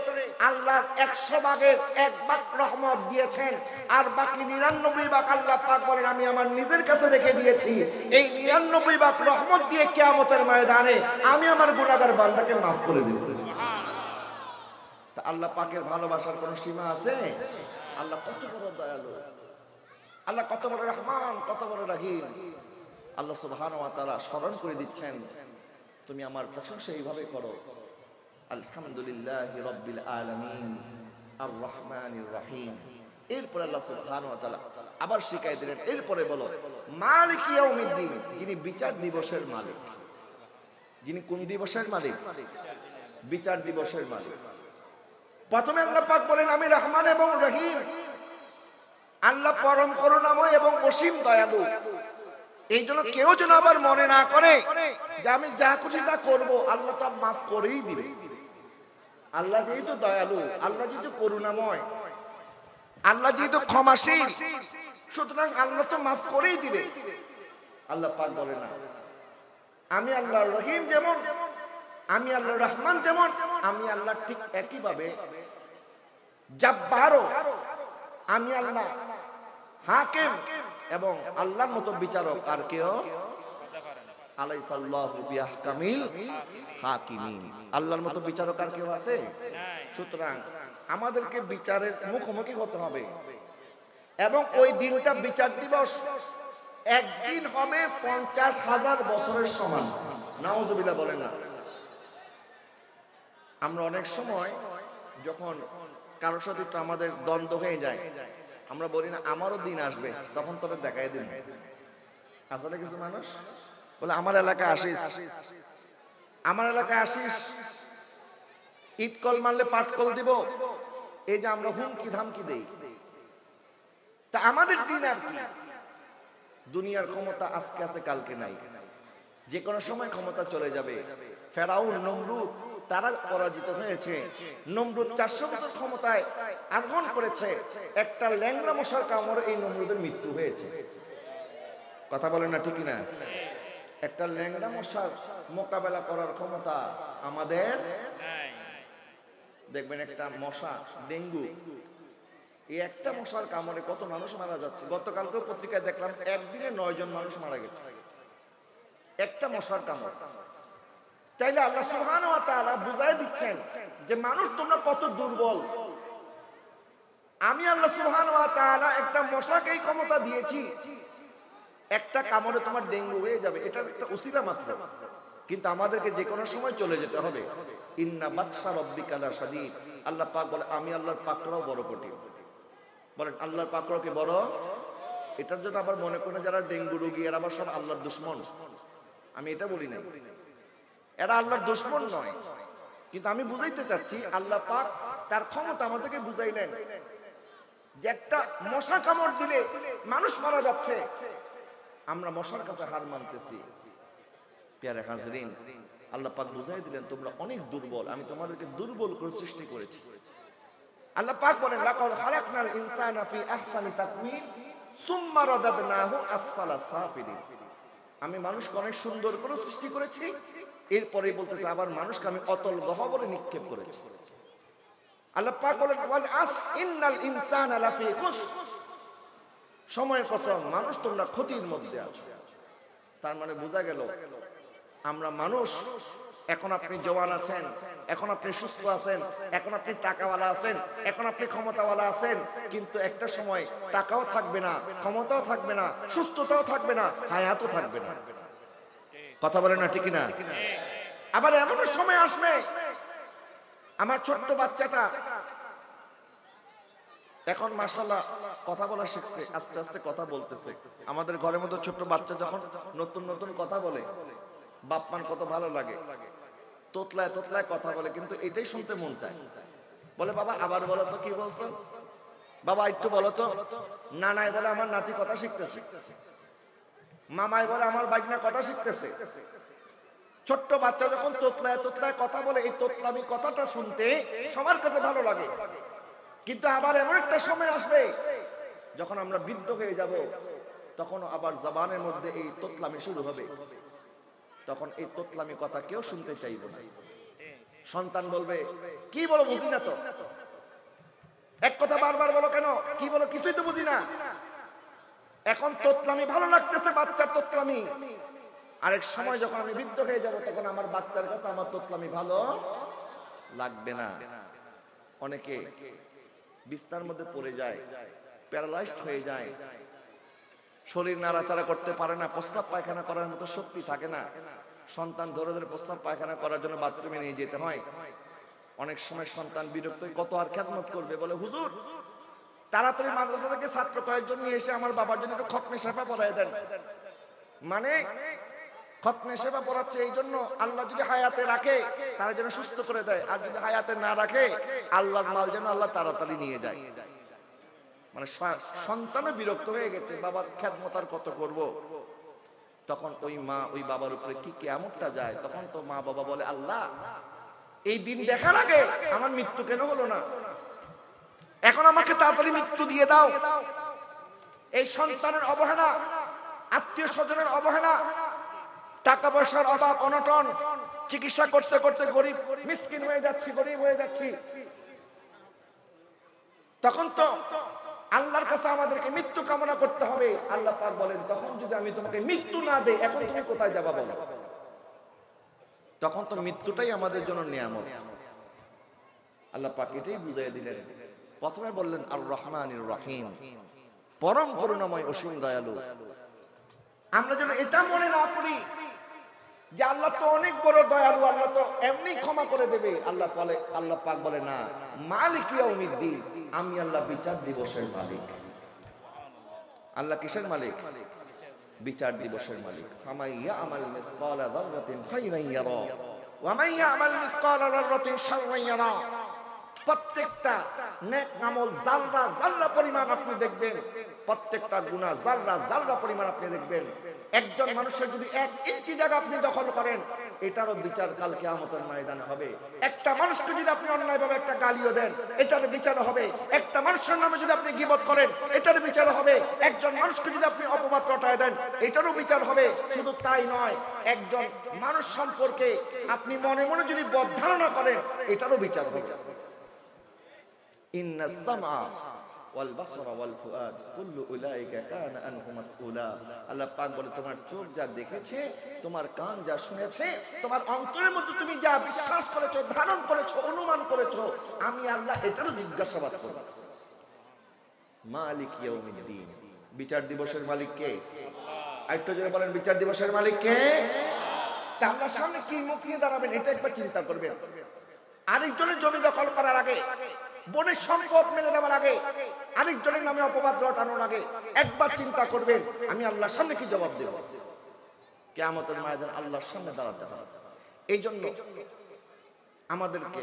Speaker 1: আল্লাহর 100 ভাগের 1 ভাগ রহমত দিয়েছেন। আর বাকি 99 ভাগ আল্লাহ পাক বলেন আমি আমার নিজের কাছে রেখে দিয়েছি। এই 99 ভাগ রহমত দিয়ে কিয়ামতের ময়দানে আমি আমার গুনাহগার বান্দাকে মাফ করে দেব। তা আল্লাহ পাকের ভালোবাসার কোনো সীমা আছে? আল্লাহ কত বড় দয়ালু, আল্লাহ কত বড় রহমান, কত বড় রহিম। আল্লাহ সুবহানাহু ওয়া তাআলা স্মরণ করে দিচ্ছেন, তুমি আমার প্রশংসা এইভাবে করো, আলহামদুলিল্লাহি রাব্বিল আলামিন আর রহমানির রহিম। এরপর আল্লাহ সুবহানাহু ওয়া তাআলা আবার শিখাই দিলেন। এরপরে বলো মালিক ইয়াউমিদ্দিন, যিনি বিচার দিবসের মালিক। যিনি কোন দিবসের মালিক? বিচার দিবসের মালিক। প্রথমে আল্লাহ পাক বলেন আমি রহমান এবং রহিম। আল্লাহ পরম করুণাময় এবং অসীম দয়ালু। এই জন্য কেউ যেন আবার মনে না করে যে আমি যা খুশি তা করবো, আল্লাহ তো মাফ করেই দিবে। আল্লাহ যেহেতু দয়ালু, আল্লাহ যেহেতু করুণাময়, আল্লাহ যেহেতু ক্ষমাশীল, সুতরাং আল্লাহ তো মাফ করেই দিবে। আল্লাহ পাক বলে না আমি আল্লাহ রহিম যেমন, আমি আল্লাহ রহমান যেমন, আমি আল্লাহ ঠিক একইভাবে জাব্বারও, আমি আল্লাহ হাকিম এবং আল্লাহর মতো বিচারক আর কেউ আলাইসাল্লাহু বিআহকামিল হাকিমিন। আল্লাহর মতো বিচারক আর কেউ আছে? সুতরাং আমাদেরকে বিচারের মুখোমুখি হতে হবে এবং ওই দিনটা বিচার দিবস একদিন হবে 50,000 বছরের সমান। নাউজুবিল্লাহ বলেন না। আমরা অনেক সময় যখন কারোর সাথে একটু আমাদের দ্বন্দ্ব হয়ে যায়, আমরা বলি না আমারও দিন আসবে, তখন তোদের দেখাই দিন। আসলে কিছু মানুষ বলে আমার এলাকায় আসিস, আমার এলাকায় আসিস, ইট কল মারলে পাট কল দিব। এই যে আমরা হুমকি ধামকি দেই, তা আমাদের দিন আর কি? দুনিয়ার ক্ষমতা আজকে আছে কালকে নাই, যে কোনো সময় ক্ষমতা চলে যাবে। ফেরাউন, নমরুদ তারা পরাজিত হয়েছে। নমরুদ 400 বছর ক্ষমতায় আগমন করেছে, একটা ল্যাংড়া মশার কামড়ে এই নমরুদের মৃত্যু হয়েছে। কথা বলেন না ঠিক না? একটা ল্যাংড়া মশার মোকাবেলা করার ক্ষমতা আমাদের দেখবেন একটা মশা ডেঙ্গু, এই একটা মশার কামড়ে কত মানুষ মারা যাচ্ছে। গতকালকে পত্রিকায় দেখলাম একদিনে 9 জন মানুষ মারা গেছে একটা মশার কামড়। তাইলে আল্লাহ সুবহানাহু ওয়া তাআলা বুঝাই দিচ্ছেন যে মানুষ তোমরা কত দুর্বল। আমি আল্লাহ সুবহানাহু ওয়া তাআলা একটা মশাকেই ক্ষমতা দিয়েছি, একটা কামড়ে তোমার ডেঙ্গু হয়ে যাবে, এটা একটা উসিলা মাত্র। কিন্তু আমাদেরকে যে কোনো সময় চলে যেতে হবে। ইন্না বাতশা রাব্বিকা লাশাদীদ। আল্লাহ পাক বলে আমি আল্লাহর পাকড়াও বড় কঠিন। বলেন আল্লাহর পাকড়াও কি বড়? এটার জন্য আবার মনে করেন যারা ডেঙ্গু রোগী এরা আবার সব আল্লাহর দুশমন। আমি এটা বলি না, এরা আল্লাহর দুশমন নয়, কিন্তু আমি বুঝাইতে চাচ্ছি আল্লাহ পাক তার ক্ষমতা আমাদেরকে বুঝাইলেন যে একটা মশা কামড় দিলে মানুষ মারা যাচ্ছে, আমরা মশার কাছে হার মানতেছি। প্যারে হাজরিন, আল্লাহ পাক বুঝাই দিলেন তোমরা অনেক দুর্বল, আমি তোমাদেরকে দুর্বল করে সৃষ্টি করেছি। আল্লাহ পাক বলেন লাকাদ খালাকনাল ইনসানা ফি আহসানি তাকওয়িম সুম্মা রাদাদনাহু আসফালা সাফিলিন। আমি মানুষকে অনেক সুন্দর করে সৃষ্টি করেছি, এরপরে বলতেছে আবার মানুষকে আমি অতল গহ্বরে নিক্ষেপ করেছি। আল্লাহ পাক বলেন ওয়াল আস ইন্নাল ইনসানা লাফি খুসর। সময়ের কসম মানুষ তোমরা ক্ষতির মধ্যে আছো। তার মানে বোঝা গেল আমরা মানুষ। এখন আপনি জওয়ান আছেন, এখন আপনি সুস্থ আছেন, এখন আপনি টাকাওয়ালা আছেন, এখন আপনি ক্ষমতাওয়ালা আছেন, কিন্তু একটা সময় টাকাও থাকবে না, ক্ষমতাও থাকবে না, সুস্থতাও থাকবে না, হায়াতও থাকবে না। কথা বলেন না ঠিক না? আবার এমন সময় আসবে, আমার ছোট্ট বাচ্চাটা এখন মাশাআল্লাহ কথা বলা শিখছে, আস্তে আস্তে কথা বলতেছে। আমাদের ঘরের মধ্যে ছোট্ট বাচ্চা যখন নতুন নতুন কথা বলে বাপমান কত ভালো লাগে, তোতলায় তোতলায় কথা বলে, কিন্তু এটাই শুনতে মন চায়। বলে বাবা আবার বলো তো কি বলছো, বাবা একটু বলো তো। নানাই বলে আমার নাতি কথা শিখতেছে, মামাই বলে আমার বাইকনা কথা শিখতেছে। ছোট্ট বাচ্চা যখন তোতলায় তোতলায় কথা বলে, এই তোতলামি কথাটা শুনতে সবার কাছে ভালো লাগে। কিন্তু আবার এমন একটা সময় আসবে যখন আমরা বৃদ্ধ হয়ে যাব, তখন আবার জবানের মধ্যে এই তোতলামি শুরু হবে। তখন এই তোতলামি কথা কেউ শুনতে চাইবে না। সন্তান বলবে কি বলো বুঝি না তো, এক কথা বারবার বলো কেন, কি বলো কিছুই তো বুঝি না। এখন তোতলামি ভালো লাগতেছে, বাচ্চার তোতলামি। আরেক সময় যখন আমি বৃদ্ধ হয়ে যাব, তখন আমার বাচ্চার কাছে আমার তোতলামি ভালো লাগবে না। অনেকে বিছানার মধ্যে পড়ে যায়, প্যারালাইজড হয়ে যায়, শরীর নাড়াচাড়া করতে পারে না, প্রস্রাব পায়খানা করার মতো শক্তি থাকে না। সন্তান ধরে ধরে প্রস্রাব পায়খানা করার জন্য বাথরুমে নিয়ে যেতে হয়। অনেক সময় সন্তান বিরক্ত, কত আর খেদমত করবে, বলে হুজুর তাড়াতাড়ি মাদ্রাসা থেকে ছাত্র কয়েকজন নিয়ে এসে আমার বাবার জন্য একটু খতমে শেফা পড়ায় দেন। মানে খতমে শেফা পড়াচ্ছে এই জন্য আল্লাহ যদি হায়াতে রাখে তারা যেন সুস্থ করে দেয়, আর যদি হায়াতে না রাখে আল্লাহর মাল যেন আল্লাহ তাড়াতাড়ি নিয়ে যায়। মানে সন্তানও বিরক্ত হয়ে গেছে, বাবার খেদমত আর কত করব। তখন ওই মা ওই বাবার উপরে কি কিয়ামতটা যায়। তখন তো মা বাবা বলে, আল্লাহ এই দিন দেখার আগে আমার মৃত্যু কেন হলো না, এখন আমাকে তাড়াতাড়ি মৃত্যু দিয়ে দাও। এই সন্তানের অবহেলা, আত্মীয় স্বজনের অবহেলা, টাকা পয়সার অভাব, অনটন, চিকিৎসা করতে করতে গরিব মিসকিন হয়ে যাচ্ছি, গরিব হয়ে যাচ্ছি। তখন তো আল্লাহর কাছে আমাদেরকে মৃত্যু কামনা করতে হবে। আল্লাহ পাক বলেন, তখন যদি আমি তোমাকে মৃত্যু না দেই, এখন তুমি কোথায় যাবা বলো। তখন তো মৃত্যুটাই আমাদের জন্য নিয়ামত। আল্লাহ পাক এটাই বুঝিয়ে দিলেন। প্রথমে বললেন আর রহমানির রহিম, পরম করুণাময় অসীম দয়ালু। আমরা যেন এটা মনে না করি যে আল্লাহ তো অনেক বড় দয়ালু, আল্লাহ তো এমনি ক্ষমা করে দেবে। আল্লাহ পাক বলে না, মালিক ইয়াউমিদ্দিন, আমি আল্লাহ বিচার দিবসের মালিক। আল্লাহ কিসের মালিক? বিচার দিবসের মালিক। ফামান ইয়ামাল মিসকালা যাররাতিন খায়রান ইয়ারা ওয়া মান ইয়ামাল মিসকালা যাররাতিন শাররান ইয়ারা। প্রত্যেকটা নেক আমল জাররা জাররা পরিমাণ আপনি দেখবেন, প্রত্যেকটা গুনাহ জাররা জাররা পরিমাণ আপনি দেখবেন। একজন মানুষের যদি 1 ইঞ্চি জায়গা আপনি দখল করেন, এটারও বিচার কাল কিয়ামতের ময়দানে হবে। একটা মানুষকে যদি আপনি অন্যায়ভাবে একটা গালিও দেন, এটার বিচার হবে। একটা মানুষের নামে যদি আপনি গীবত করেন, এটার বিচার হবে। একজন মানুষকে যদি আপনি অপবাদ রটায় দেন, এটারও বিচার হবে। শুধু তাই নয়, একজন মানুষ সম্পর্কে আপনি মনে মনে যদি বদধারণা করেন, এটারও বিচার হবে। ইন্নাস সামআ ওয়াল বাসরা ওয়াল ফুআদ কুল্লু উলাইকা কানা আনহু মাসউলা। আল্লাহ পাক বলে, তোমার চোখ যা দেখেছে, তোমার কান যা শুনেছে, তোমার অন্তরের মধ্যে তুমি যা বিশ্বাস করেছো, ধারণ করেছো, অনুমান করেছো, আমি আল্লাহ এটারও জিজ্ঞাসাবাদ করব। মালিক ইয়াউমিদ্দিন, বিচার দিবসের মালিক কে? আরেকটু জোরে বলেন, বিচার দিবসের মালিক কে? আল্লাহর সামনে কি মুখ নিয়ে দাঁড়াবেন, এটা একবার চিন্তা করবেন। আরেকজনের জমি দখল করার আগে, বনের সম্পদ মেরে দেওয়ার আগে, আরেকজনের নামে অপবাদ রটানোর আগে একবার চিন্তা করবেন, আমি আল্লাহর সামনে কি জবাব দেব। কিয়ামতের ময়দানে আল্লাহর সামনে দাঁড়াতে হবে। এই জন্য আমাদেরকে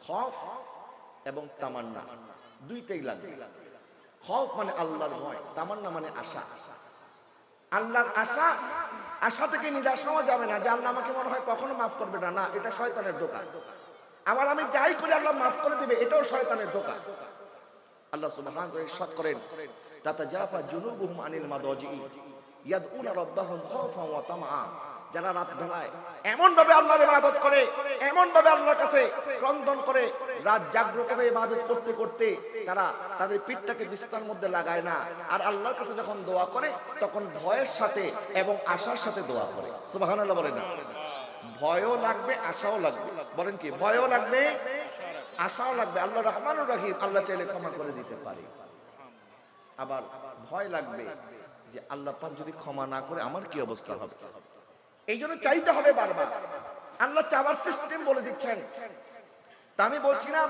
Speaker 1: খৌফ এবং তামান্না দুইটাই লাগবে। খৌফ মানে আল্লাহর ভয়, তামান্না মানে আশা। আল্লাহর আশা, আশা থেকে নিরাশ হওয়া যাবে না যে আল্লাহ আমাকে মনে হয় কখনো মাফ করবে না, না, এটা শয়তানের দোকান। আবার আমি যাই করি আল্লাহ মাফ করে দিবে, এটাও শয়তানের দোকান। আল্লাহ সুবহানাহু ওয়া তাআলা ইরশাদ করেন, তাতাজাফা জুনুবুহুম আনিল মাদাজি ইয়াদউনা রাব্বাহুম খাওফান ওয়া তামআ। যারা রাত বেলায় এমন ভাবে আল্লাহর ইবাদত করে, এমন ভাবে আল্লাহর কাছে ক্রন্দন করে, রাত জাগ্রত হয়ে ইবাদত করতে করতে তারা তাদের পিঠটাকে বিছানার মধ্যে লাগায় না, আর আল্লাহর কাছে যখন দোয়া করে তখন ভয়ের সাথে এবং আশার সাথে দোয়া করে। সুবহানাল্লাহ বলেন না? ভয়ও লাগবে, আশাও লাগবে। বলেন কি? ভয়ও লাগবে, আশাও লাগবে। আল্লাহ রহমানুর রহিম, আল্লাহ চাইলে ক্ষমা করে দিতে পারে। আবার ভয় লাগবে যে আল্লাহ পাক যদি ক্ষমা না করে আমার কি অবস্থা হবে। এই জন্য চাইতে হবে বারবার। আল্লাহ চাওয়ার সিস্টেম বলে দিচ্ছেন। তা আমি বলছিলাম,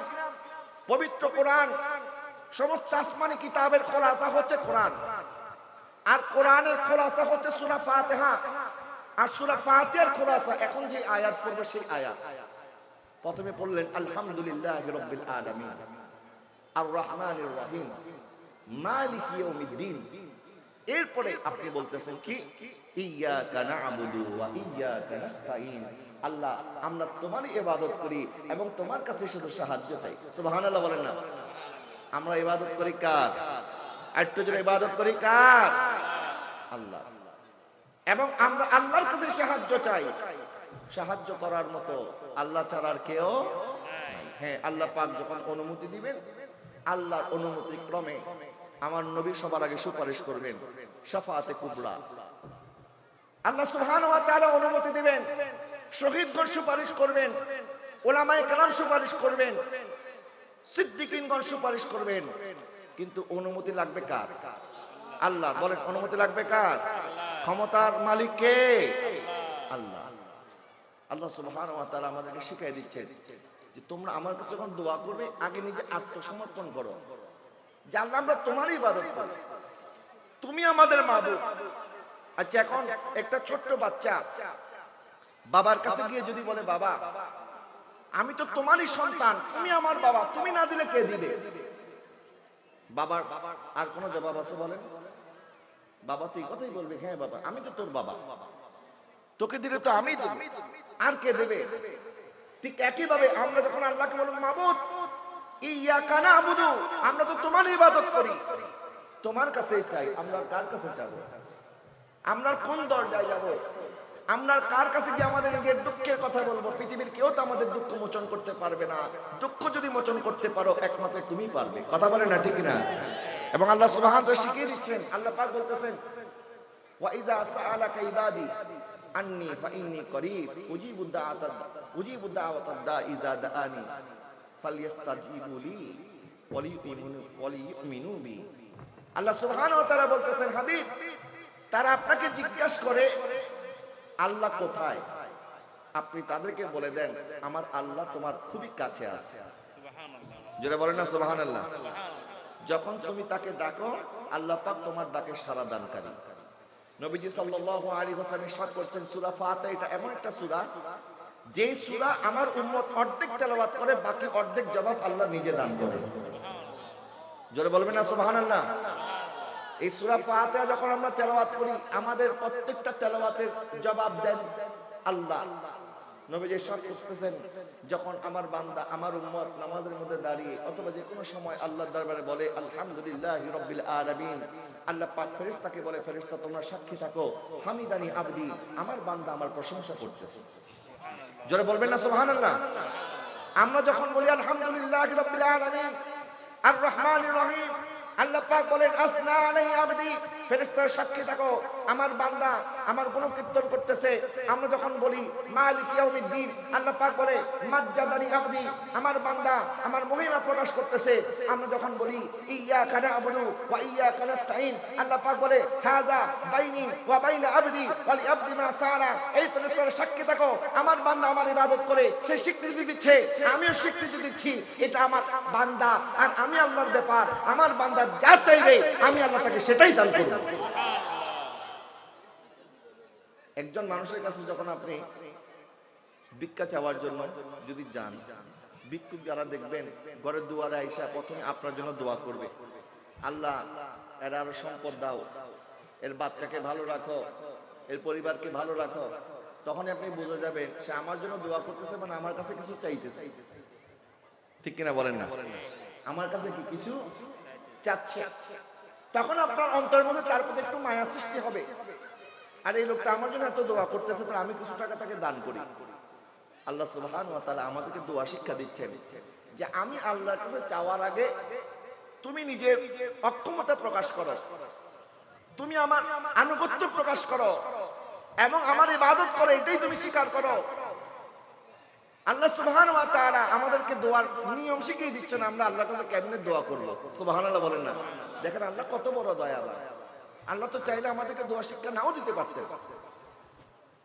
Speaker 1: পবিত্র কোরআন, সমস্ত আসমানি কিতাবের খোলাসা হচ্ছে কোরআন, আর কোরআনের খোলাসা হচ্ছে সূরা ফাতিহা। আর সূরা ফাতিহার খোলাসা এখন যে আয়াত পড়বে সেই আয়াত। প্রথমে পড়লেন আলহামদুলিল্লাহি রাব্বিল আলামিন আর রহমানির রহিম মালিকি ইয়াউমিদ্দিন। এরপরে আপনি বলতেছেন কি? ইয়্যাকা না'বুদু ওয়া ইয়্যাকা নাস্তাঈন। আল্লাহ, আমরা তোমারই ইবাদত করি এবং তোমার কাছে শুধু সাহায্য চাই। সুবহানাল্লাহ বলেন না? আমরা ইবাদত করি কার? একটু জোরে ইবাদত করি কার? আল্লাহ। এবং আমরা আল্লাহর কাছে সাহায্য চাই। সাহায্য করার মতো আল্লাহ ছাড়া আর কেউ নাই। হ্যাঁ, আল্লাহ পাক যখন অনুমতি দিবেন, আল্লাহর অনুমতি ক্রমে আমার নবী সবার আগে সুপারিশ করবেন, শাফাআতে কুবরা। আল্লাহ সুবহানাহু ওয়া তাআলা অনুমতি দিবেন, শহীদগণ সুপারিশ করবেন, উলামায়ে কেরাম সুপারিশ করবেন, সিদ্দিকিনগণ সুপারিশ করবেন। কিন্তু অনুমতি লাগবে কার? আল্লাহ। বলেন, অনুমতি লাগবে কার? ক্ষমতার মালিক কে? আল্লাহ। আল্লাহ সুবহানাহু ওয়া তাআলা আমাদেরকে শিখিয়ে দিচ্ছেন যে তোমরা আমার কাছে যখন দোয়া করবে আগে নিজে আত্মসমর্পণ করো। যে আল্লাহ আমরা তোমারই ইবাদত করি, তুমি আমাদের মাবুদ। আচ্ছা, এখন একটা ছোট্ট বাচ্চা বাবার কাছে গিয়ে যদি বলে, বাবা আমি তো তোমারই সন্তান, তুমি আমার বাবা, তুমি না দিলে কে দিবে? বাবার আর কোনো জবাব আছে বলেন? বাবা তো এই কথাই বলবে, হ্যাঁ বাবা আমি তো তোর বাবা, তোকে দিলে তো আমি দেব, আর কে দেবে? ঠিক একই ভাবে আমরা যখন আল্লাহকে বলবো মাবুদ ইয়াকা নাবুদু, আমরা তো তোমার ইবাদত করি, তোমার কাছেই চাই। আমরা কার কাছে যাব? আমরা কোন দরজায় যাব? আমরা কার কাছে গিয়ে আমাদের নিজের দুঃখের কথা বলবো? পৃথিবীর কেউ তো আমাদের দুঃখ মোচন করতে পারবে না। দুঃখ যদি মোচন করতে পারো একমাত্র তুমি পারবে। কথা বলে না, ঠিক না? এবং আল্লাহ সুবহানাহু ওয়া তাআলা শিখিয়ে দিচ্ছেন, আল্লাহ পাক বলতেছেন ওয়া ইযা সাআলাকা ইবাদি আন্নী ফাইন্নী করিব উজিবু দাওয়াতাদ দাঈ ইযা দাআনি ফালইস্তাজিবু লি ওয়ালিউমিনু বি। আল্লাহ সুবহানাহু ওয়া তাআলা বলতেছেন, হাবিব তারা আপনাকে জিজ্ঞাসা করে আল্লাহ কোথায়, আপনি তাদেরকে বলে দেন আমার আল্লাহ তোমার খুবই কাছে আছে। যারা বলেন না সুবহানাল্লাহ। যখন তুমি তাকে ডাকো আল্লাহ পাক তোমার ডাকে সাড়া দানকারী। নবীজি সাল্লাল্লাহু আলাইহি ওয়াসাল্লাম ইরশাদ করছেন, সূরা ফাতিহা এটা এমন একটা সূরা যে সূরা আমার উম্মত অর্ধেক তেলাওয়াত করে, বাকি অর্ধেক জবাব আল্লাহ নিজে দান করে। যারা বলবেন না সুবহানাল্লাহ। এই সূরা ফাতিহা যখন আমরা তেলাওয়াত করি আমাদের প্রত্যেকটা তেলাওয়াতের জবাব দেন আল্লাহ। নবীজি ইরশাদ করতেছেন, যখন আমার বান্দা আমার উম্মত নামাজের মধ্যে দাঁড়িয়ে অথবা যে কোনো সময় আল্লাহর দরবারে বলে আলহামদুলিল্লাহি রাব্বিল আলামিন, আল্লাহ পাক ফেরেশতাকে বলে, ফেরেশতা তোমরা সাক্ষী থাকো হামিদানি আবদি, আমার বান্দা আমার প্রশংসা করতেছে। জোরে বলবেন না সুবহানাল্লাহ। আমরা যখন বলি আলহামদুলিল্লাহি রাব্বিল আলামিন আর রহমানির রহিম, আল্লাহ পাক বলেন আসনা আলাইহি আবদি, ফেরেশতারা সাক্ষী থাকো আমার বান্দা আমার গুণকীর্তন করতেছে। আমরা যখন বলি মালিক ইয়াউমিদ্দিন, আল্লাহ পাক বলে মাজ্জাদানি আবদি, আমার বান্দা আমার মহিমা প্রকাশ করতেছে। আমরা যখন বলি ইয়াকা না'বুদু ওয়া ইয়াকা নাস্তাইন, আল্লাহ পাক বলে হাযা বাইনি ওয়া বাইনা আবদি ওয়া লি আবদি মা সাআলা। এই ফেরেশতারা সাক্ষী থাকো আমার বান্দা আমার ইবাদত করে, সে স্বীকৃতি দিচ্ছে, আমিও স্বীকৃতি দিচ্ছি, এটা আমার বান্দা আর আমি আল্লাহর ব্যাপার। আমার বান্দা যা চাইবে আমি আল্লাহ তাকে সেটাই দান করব। একজন মানুষের কাছে যখন আপনি ভিক্ষা চাওয়ার জন্য যদি যান, ভিক্ষুক যারা দেখবেন ঘরের দুয়ারে আইসা প্রথমে আপনার জন্য দোয়া করবে, আল্লাহ এর আরো সম্পদ দাও, এর বাচ্চাকে ভালো রাখো, এর পরিবারকে ভালো রাখো। তখনই আপনি বুঝে যাবেন সে আমার জন্য দোয়া করতেছে, মানে আমার কাছে কিছু চাইতেছে। ঠিক কিনা বলেন না? আমার কাছে কি কিছু চাচ্ছে। তখন আপনার অন্তরের মধ্যে তার প্রতি একটু মায়া সৃষ্টি হবে, আর এই লোকটা আমার জন্য এত দোয়া করতেছে, তাহলে আমি কিছু টাকা তাকে দান করি। আল্লাহ সুবহানাহু ওয়া তাআলা আমাদেরকে দোয়া শিক্ষা দিচ্ছেন যে আমি আল্লাহর কাছে চাওয়ার আগে তুমি নিজের অক্ষমতা প্রকাশ করো, তুমি আমার আনুগত্য প্রকাশ করো এবং আমার ইবাদত করো, এটাই তুমি স্বীকার করো। আল্লাহ সুবহানাহু ওয়া তাআলা আমাদেরকে দোয়ার নিয়ম শিখিয়ে দিচ্ছেন, আমরা আল্লাহর কাছে কেমনে দোয়া করব। সুবহানাল্লাহ বলেন না? দেখেন আল্লাহ কত বড় দয়াবান। আল্লাহ তো চাইলে আমাদেরকে দোয়া শিক্ষা নাও দিতে পারতেন,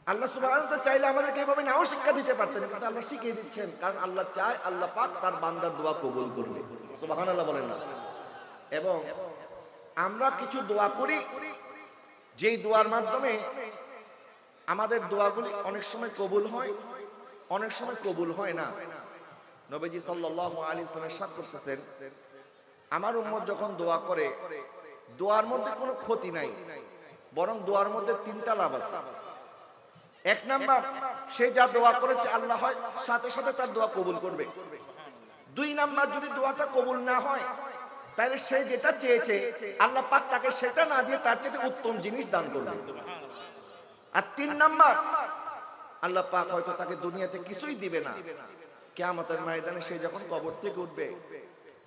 Speaker 1: আল্লাহ সুবহানাহু ওয়া তাআলা চাইলে আমাদেরকে এইভাবে নাও শিক্ষা দিতে পারতেন, কিন্তু আল্লাহ শিখিয়ে দিচ্ছেন কারণ আল্লাহ চায় আল্লাহ পাক তার বান্দার দোয়া কবুল করবে। সুবহানাল্লাহ বলেন না? এবং আমরা কিছু দোয়া করি যেই দোয়ার মাধ্যমে আমাদের দোয়াগুলি অনেক সময় কবুল হয়, অনেক সময় কবুল হয় না। নবীজি সাল্লাল্লাহু আলাইহি ওয়াসাল্লাম ইরশাদ করতেছেন, আমার উম্মত যখন দোয়া করে দোয়ার মধ্যে কোনো ক্ষতি নাই, বরং দোয়ার মধ্যে তিনটা লাভ আছে। এক নাম্বার, সে যা দোয়া করেছে আল্লাহ হয় সাথে সাথে তার দোয়া কবুল করবে। দুই নাম্বার, যদি দোয়াটা কবুল না হয় তাহলে সে যেটা চেয়েছে আল্লাহ পাক তাকে সেটা না দিয়ে তার চেয়ে উত্তম জিনিস দান করবে। আর তিন নাম্বার, আল্লাহ পাক হয়তো তাকে দুনিয়াতে কিছুই দিবে না, কিয়ামতের ময়দানে সে যখন কবর থেকে উঠবে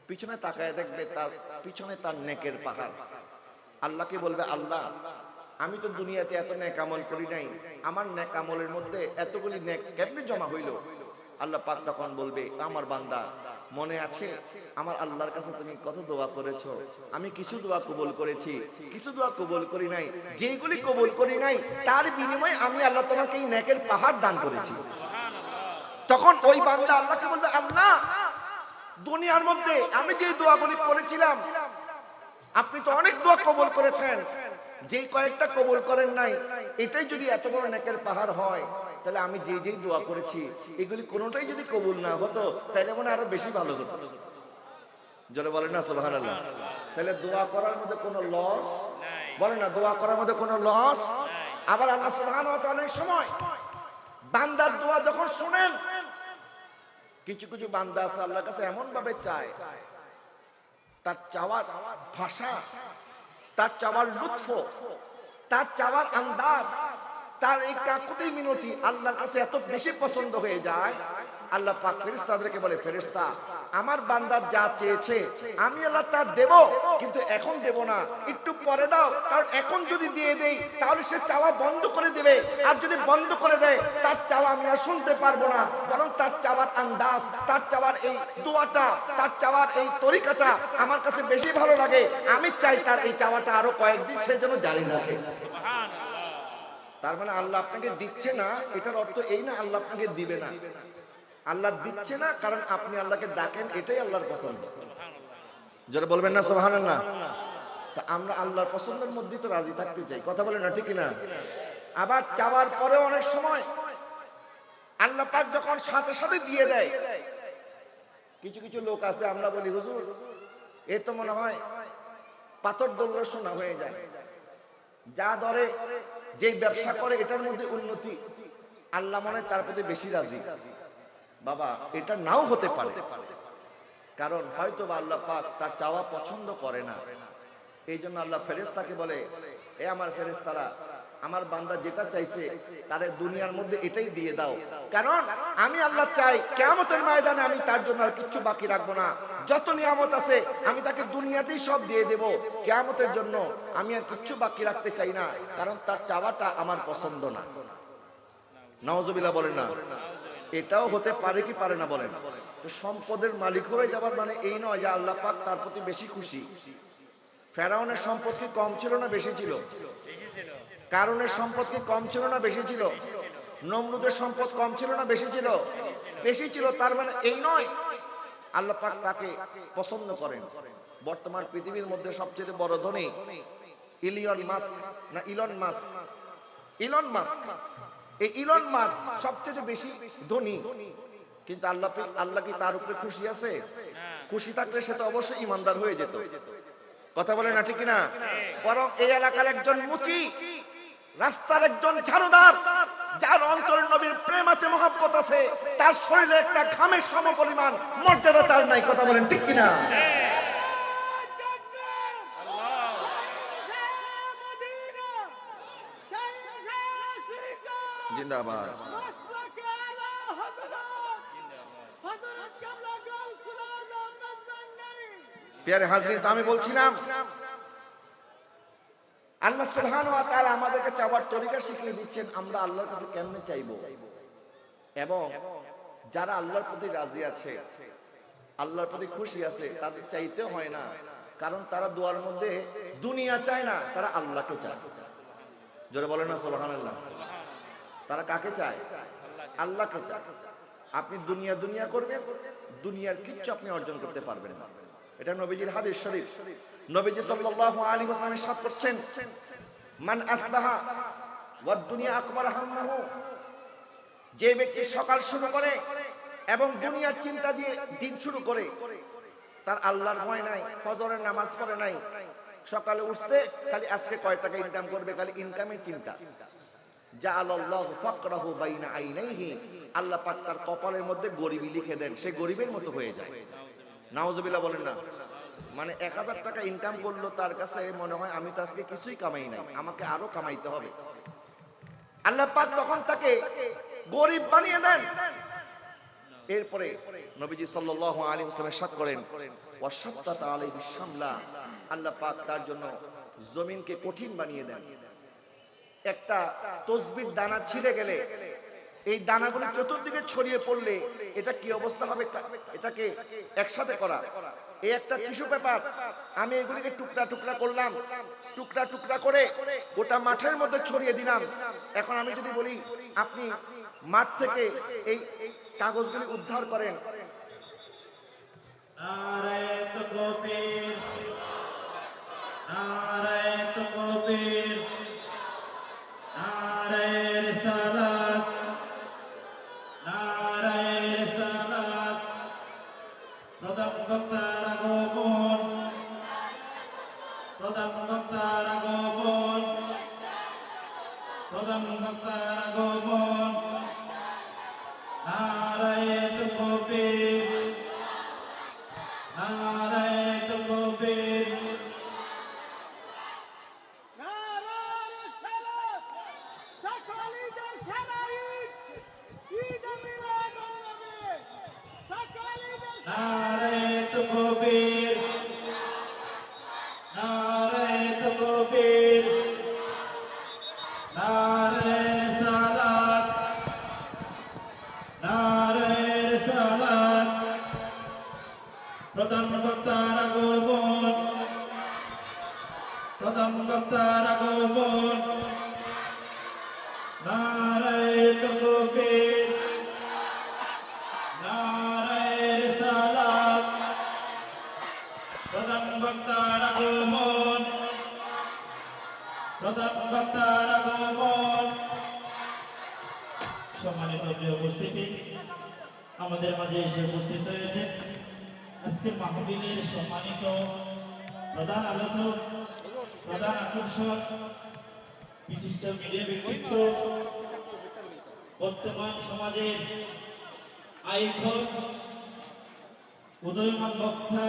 Speaker 1: পিছনে তাকায় দেখবে তার পিছনে তার নেকের পাহাড়। আল্লাহকে বলবে, আল্লাহ আমি তো দুনিয়াতে এত নেক আমল করি নাই, আমার নেক আমলের মধ্যে এতগুলি নেক কেমনে জমা হইল? আল্লাহ পাক তখন বলবে, আমার বান্দা মনে আছে আমার আল্লাহর কাছে তুমি কত দোয়া করেছো? আমি কিছু দোয়া কবুল করেছি, কিছু দোয়া কবুল করি নাই, যেগুলি কবুল করি নাই তার বিনিময়ে আমি আল্লাহ তোমাকে এই নেকের পাহাড় দান করেছি। তখন ওই বান্দা আল্লাহকে বলবে, আল্লাহ দুনিয়ার মধ্যে আমি যে দোয়াগুলি করেছিলাম আপনি তো অনেক দোয়া কবুল করেছেন, যেই কয়েকটা কবুল করেন নাই, এটাই যদি এত বড় নেকের পাহাড় হয়, তাহলে আমি যেই দোয়া করেছি এগুলি কোনোটাই যদি কবুল না হতো, তাহলে মনে আরো বেশি ভালো হতো। জোরে বলেন না সুবহানাল্লাহ। তাহলে দোয়া করার মধ্যে কোনো লস, বলেন না দোয়া করার মধ্যে কোনো লস। আবার আল্লাহ সুবহানাহু ওয়া তাআলা অনেক সময় বান্দার দোয়া যখন শুনেন, কিছু কিছু বান্দা আছে আল্লাহর কাছে এমন ভাবে চায়, তার চাওয়ার ভাষা, তার চাওয়ার লুৎফ, তার চাওয়ার আন্দাজ, তার এই কাকুতি মিনতি আল্লাহর কাছে এত বেশি পছন্দ হয়ে যায়, আল্লাহ পাক ফেরেশতাদেরকে বলে, ফেরেশতা আমার বান্দা যা চেয়েছে আমি আল্লাহ তার দেব, কিন্তু এখন দেব না, একটু পরে দাও, কারণ এখন যদি দিয়ে দেই তাহলে সে চাওয়া বন্ধ করে দেবে, আর যদি বন্ধ করে দেয় তার চাওয়া আমি আর শুনতে পারবো না, বরং তার চাওয়ার আন্দাজ, তার চাওয়ার এই দোয়াটা, তার চাওয়ার এই তরিকাটা আমার কাছে বেশি ভালো লাগে, আমি চাই তার এই চাওয়াটা আরো কয়েকদিন সে যেন জারি রাখে। তার মানে আল্লাহ আপনাকে দিচ্ছে না, এটার অর্থ এই না আল্লাহ আপনাকে দিবে না। আল্লাহ দিচ্ছে না কারণ আপনি আল্লাহকে ডাকেন, এটাই আল্লাহর পছন্দ। যারা বলবেন না সুবহানাল্লাহ। তা আমরা আল্লাহর পছন্দের মধ্যে তো রাজি থাকতে চাই, কথা বলেন না ঠিক না? আবার চাওয়ার পরে অনেক সময় আল্লাহ পাক যখন সাথে সাথে দিয়ে দেয়, কিছু কিছু লোক আছে আমরা বলি হুজুর এ তো মনে হয় পাথর দৌড়লে সোনা হয়ে যায়, যা ধরে যে ব্যবসা করে এটার মধ্যে উন্নতি, আল্লাহ মনে তার প্রতি বেশি রাজি। বাবা এটা নাও হতে পারে, কারণ হয়তো বা আল্লাহ পাক তার চাওয়া পছন্দ করে না, এই জন্য আল্লাহ ফেরেশতাকে বলে, এ আমার ফেরেশতারা আমার বান্দা যেটা চাইছে তারে দুনিয়ার মধ্যে এটাই দিয়ে দাও, কারণ আমি আল্লাহ চাই কিয়ামতের ময়দানে আমি তার জন্য আর কিছু বাকি রাখবো না, যত নিয়ামত আছে আমি তাকে দুনিয়াতেই সব দিয়ে দেব, কিয়ামতের জন্য আমি আর কিছু বাকি রাখতে চাই না, কারণ তার চাওয়াটা আমার পছন্দ না। নাউজুবিল্লাহ বলেন না। এটাও হতে পারে কি পারে না বলেন? সম্পদের মালিক হয়ে যাবার মানে এই নয় যে আল্লাহ পাক তার প্রতি বেশি খুশি। ফেরাউনের সম্পদ কি কম ছিল না বেশি ছিল? কারুনের সম্পদ কি কম ছিল না বেশি ছিল? নমরুদের সম্পদ কম ছিল না বেশি ছিল? বেশি ছিল। তার মানে এই নয় আল্লাহ পাক তাকে পছন্দ করেন। বর্তমান পৃথিবীর মধ্যে সবচেয়ে বড় ধনী ইলন মাস্ক না ইলন মাস্ক, ইলন মাস্ক, এই ইলন মাস্ক সবচেয়ে বেশি ধনী, কিন্তু আল্লাহ কি তার উপরে খুশি আছে? খুশি থাকলে সে তো অবশ্যই ইমানদার হয়ে যেত, কথা বলে না ঠিক না? বরং এই এলাকার একজন মুচি, রাস্তার একজন ঝাড়ুদার, যার অন্তরে নবীর প্রেম আছে, মহব্বত আছে, তার শরীরে একটা ঘামের সমপরিমাণ মর্যাদা তার নাই, কথা বলেন ঠিক কিনা? জিন্দাবাদ। প্রিয় হাজরিন, আমি বলছিলাম আল্লাহ সুবহানাহু ওয়া তাআলা আমাদেরকে চাওয়ার তরিকা শিখিয়ে দিচ্ছেন, আমরা আল্লাহর কাছে কেমনে চাইবো, এবং যারা আল্লাহর প্রতি রাজি আছে, আল্লাহর প্রতি খুশি আছে, তাদের চাইতে হয় না, কারণ তারা দোয়ার মধ্যে দুনিয়া চায় না, তারা আল্লাহকে চায়। জোরে বলেন না সুবহানাল্লাহ। তারা কাকে চায়? আল্লাহকে চায়। আপনি দুনিয়া দুনিয়া করবেন, দুনিয়ার কিচ্ছু আপনি অর্জন করতে পারবেন না। এটা নবীজির হাদিস শরীফ। নবীজি সাল্লাল্লাহু আলাইহি ওয়াসাল্লাম ইরশাদ করছেন, মান আসবাহা ওয়াদ দুনিয়া আকবার হাম্মাহু, যে ব্যক্তি সকাল শুরু করে এবং দুনিয়ার চিন্তা দিয়ে দিন শুরু করে, তার আল্লাহর ভয় নাই, ফজরের নামাজ পড়ে নাই, সকালে উঠছে খালি আজকে কয় টাকা ইনকাম করবে, খালি ইনকামের চিন্তা, জাআলাল্লাহু ফাকরাহু বাইনা আইনাইহি, আল্লাহ পাক তার কপালের মধ্যে গরিবি লিখে দেন, সে গরিবের মতো হয়ে যায়। নাউজুবিল্লাহ বলেন না। মানে 1000 টাকা ইনকাম করলো, তার কাছে মনে হয় আমি তো আজকে কিছুই কামাই নাই, আমাকে আরো কামাইতে হবে। আল্লাহ পাক তখন তাকে গরিব বানিয়ে দেন। এরপরে নবীজি সাল্লাল্লাহু আলাইহি ওয়াসাল্লাম ইরশাদ করেন, ওয়াশাত্তাতা আলাইহি শামলা, আল্লাহ পাক তার জন্য জমিনকে কঠিন বানিয়ে দেন। একটা তসবির দানা ছিঁড়ে গেলে এই দানাগুলো চতুর্দিকে ছড়িয়ে পড়লে এটা কি অবস্থা হবে? এটাকে একসাথে করা, এই একটা টিস্যু পেপার, আমি এগুলিকে টুকরা টুকরা করলাম, টুকরা টুকরা করে গোটা মাঠের মধ্যে ছড়িয়ে দিলাম। এখন আমি যদি বলি আপনি মাঠ থেকে এই কাগজগুলি উদ্ধার করেন,
Speaker 2: নারায়ে তাকবীর, নারায়ে রিসালাত, নারায়ে রিসালাত। প্রধান বক্তার আগমন, প্রধান বক্তার আগমন, প্রধান বক্তার আগমন। নারায়ে তাকবীর, নারায়ে তাকবীর। নারায়ে তাকবীর, নারায়ে তাকবীর, নারায়ে রিসালাত, নারায়ে রিসালাত। প্রধান বক্তার আগমন, প্রধান বক্তার আগমন। নারায়ে তাকবীর, নারায়ে রিসালাত। প্রধান বক্তার আগমন, প্রধান বক্তার আগমন। সম্মানিত প্রিয় উপস্থিতি, আমাদের মাঝে এসে উপস্থিত হয়েছে আজকের মাহফিলের সম্মানিত প্রধান আলোচক, প্রধান আকর্ষণ, বিশিষ্ট মিডিয়া ব্যক্তিত্ব, বর্তমান সমাজের আইকন, উদয়মান বক্তা,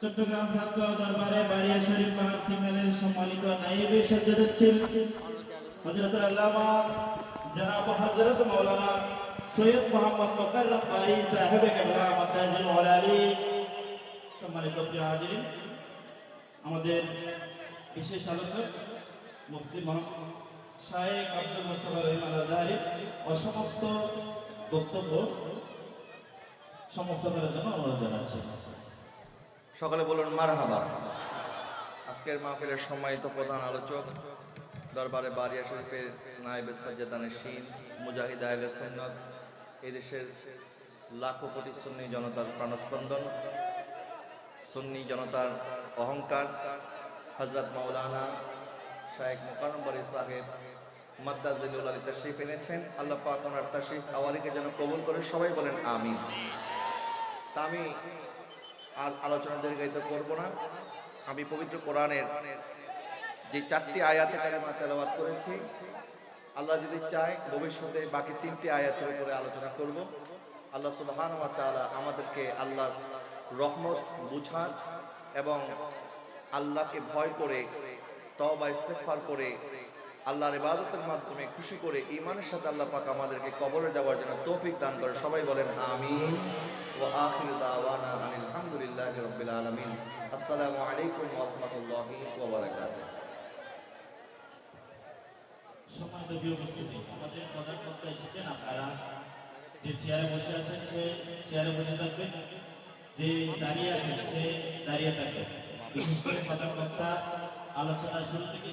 Speaker 2: চট্টগ্রাম ছাত্র দরবারে বারিয়া শরীফ মাহফিল সিগন্যালের সম্মানিত নায়েবে সাজ্জাদুল হযরতুল আল্লামা জনাব হযরত মাওলানা সৈয়দ মোহাম্মদ মুকাররম কারি সাহেব কেবলা মাদাজিল ওয়ালালি। সম্মানিত প্রিয় হাজিরিন, আমাদের বিশেষ আলোচক মুফতি মোহাম্মদ শায়েখ আব্দুল মুস্তাফা রহিম আল আজহারি অসমস্ত বক্তব্য সমস্ত করার জন্য অনুরোধ জানাচ্ছি।
Speaker 1: সকলে বলুন মারহাবা। আজকের মাহফিলের সম্মানিত প্রধান আলোচক, দরবারে বারিয়া শরীফের নায়েবে সাজ্জাদানে শিন, মুজাহিদ আহলে সুন্নাত, এই দেশের লাখো কোটি সুন্নি জনতার প্রাণস্পন্দন, সুন্নি জনতার অহংকার, হযরত মাওলানা শায়েখ মুকাররম বারী সাহেব মাদ্দাজিলুল আলী তাশরীফ এনেছেন। আল্লাহ পাক ওনার তাশরীফ আওয়ালিকে যেন কবুল করে, সবাই বলেন আমিন। তা আমি আর আলোচনা দীর্ঘায়িত করব না। আমি পবিত্র কোরআনের যে 4টি আয়াতে কারিমা তেলাওয়াত করেছি, আল্লাহ যদি চায় ভবিষ্যতে বাকি 3টি আয়াতের উপরে আলোচনা করব। আল্লাহ সুবহানাহু ওয়া তাআলা আমাদেরকে আল্লাহর রহমত বুঝার এবং আল্লাহকে ভয় করে তওবা ইস্তেগফার করে আল্লাহর ইবাদতের মাধ্যমে খুশি করে ঈমানের সাথে আল্লাহ পাক আমাদেরকে কবরে যাওয়ার জন্য তৌফিক দান করে, সবাই বলেন আমিন। ওয়া আখিরু দাওয়ানা আনিল হামদুলিল্লাহি রাব্বিল আলামিন। আসসালামু আলাইকুম ওয়া রাহমাতুল্লাহি ওয়া বারাকাতুহু।
Speaker 2: সম্মানিত প্রিয় উপস্থিতি, আমাদের প্রধান বক্তা এসেছেন। আপনারা যে চেয়ারে বসে আছেন সে চেয়ারে বসে থাকবেন, যে দাঁড়িয়ে আছেন সে দাঁড়িয়ে থাকবেন। বিশেষ করে প্রধান বক্তা আলোচনা শুরু থেকে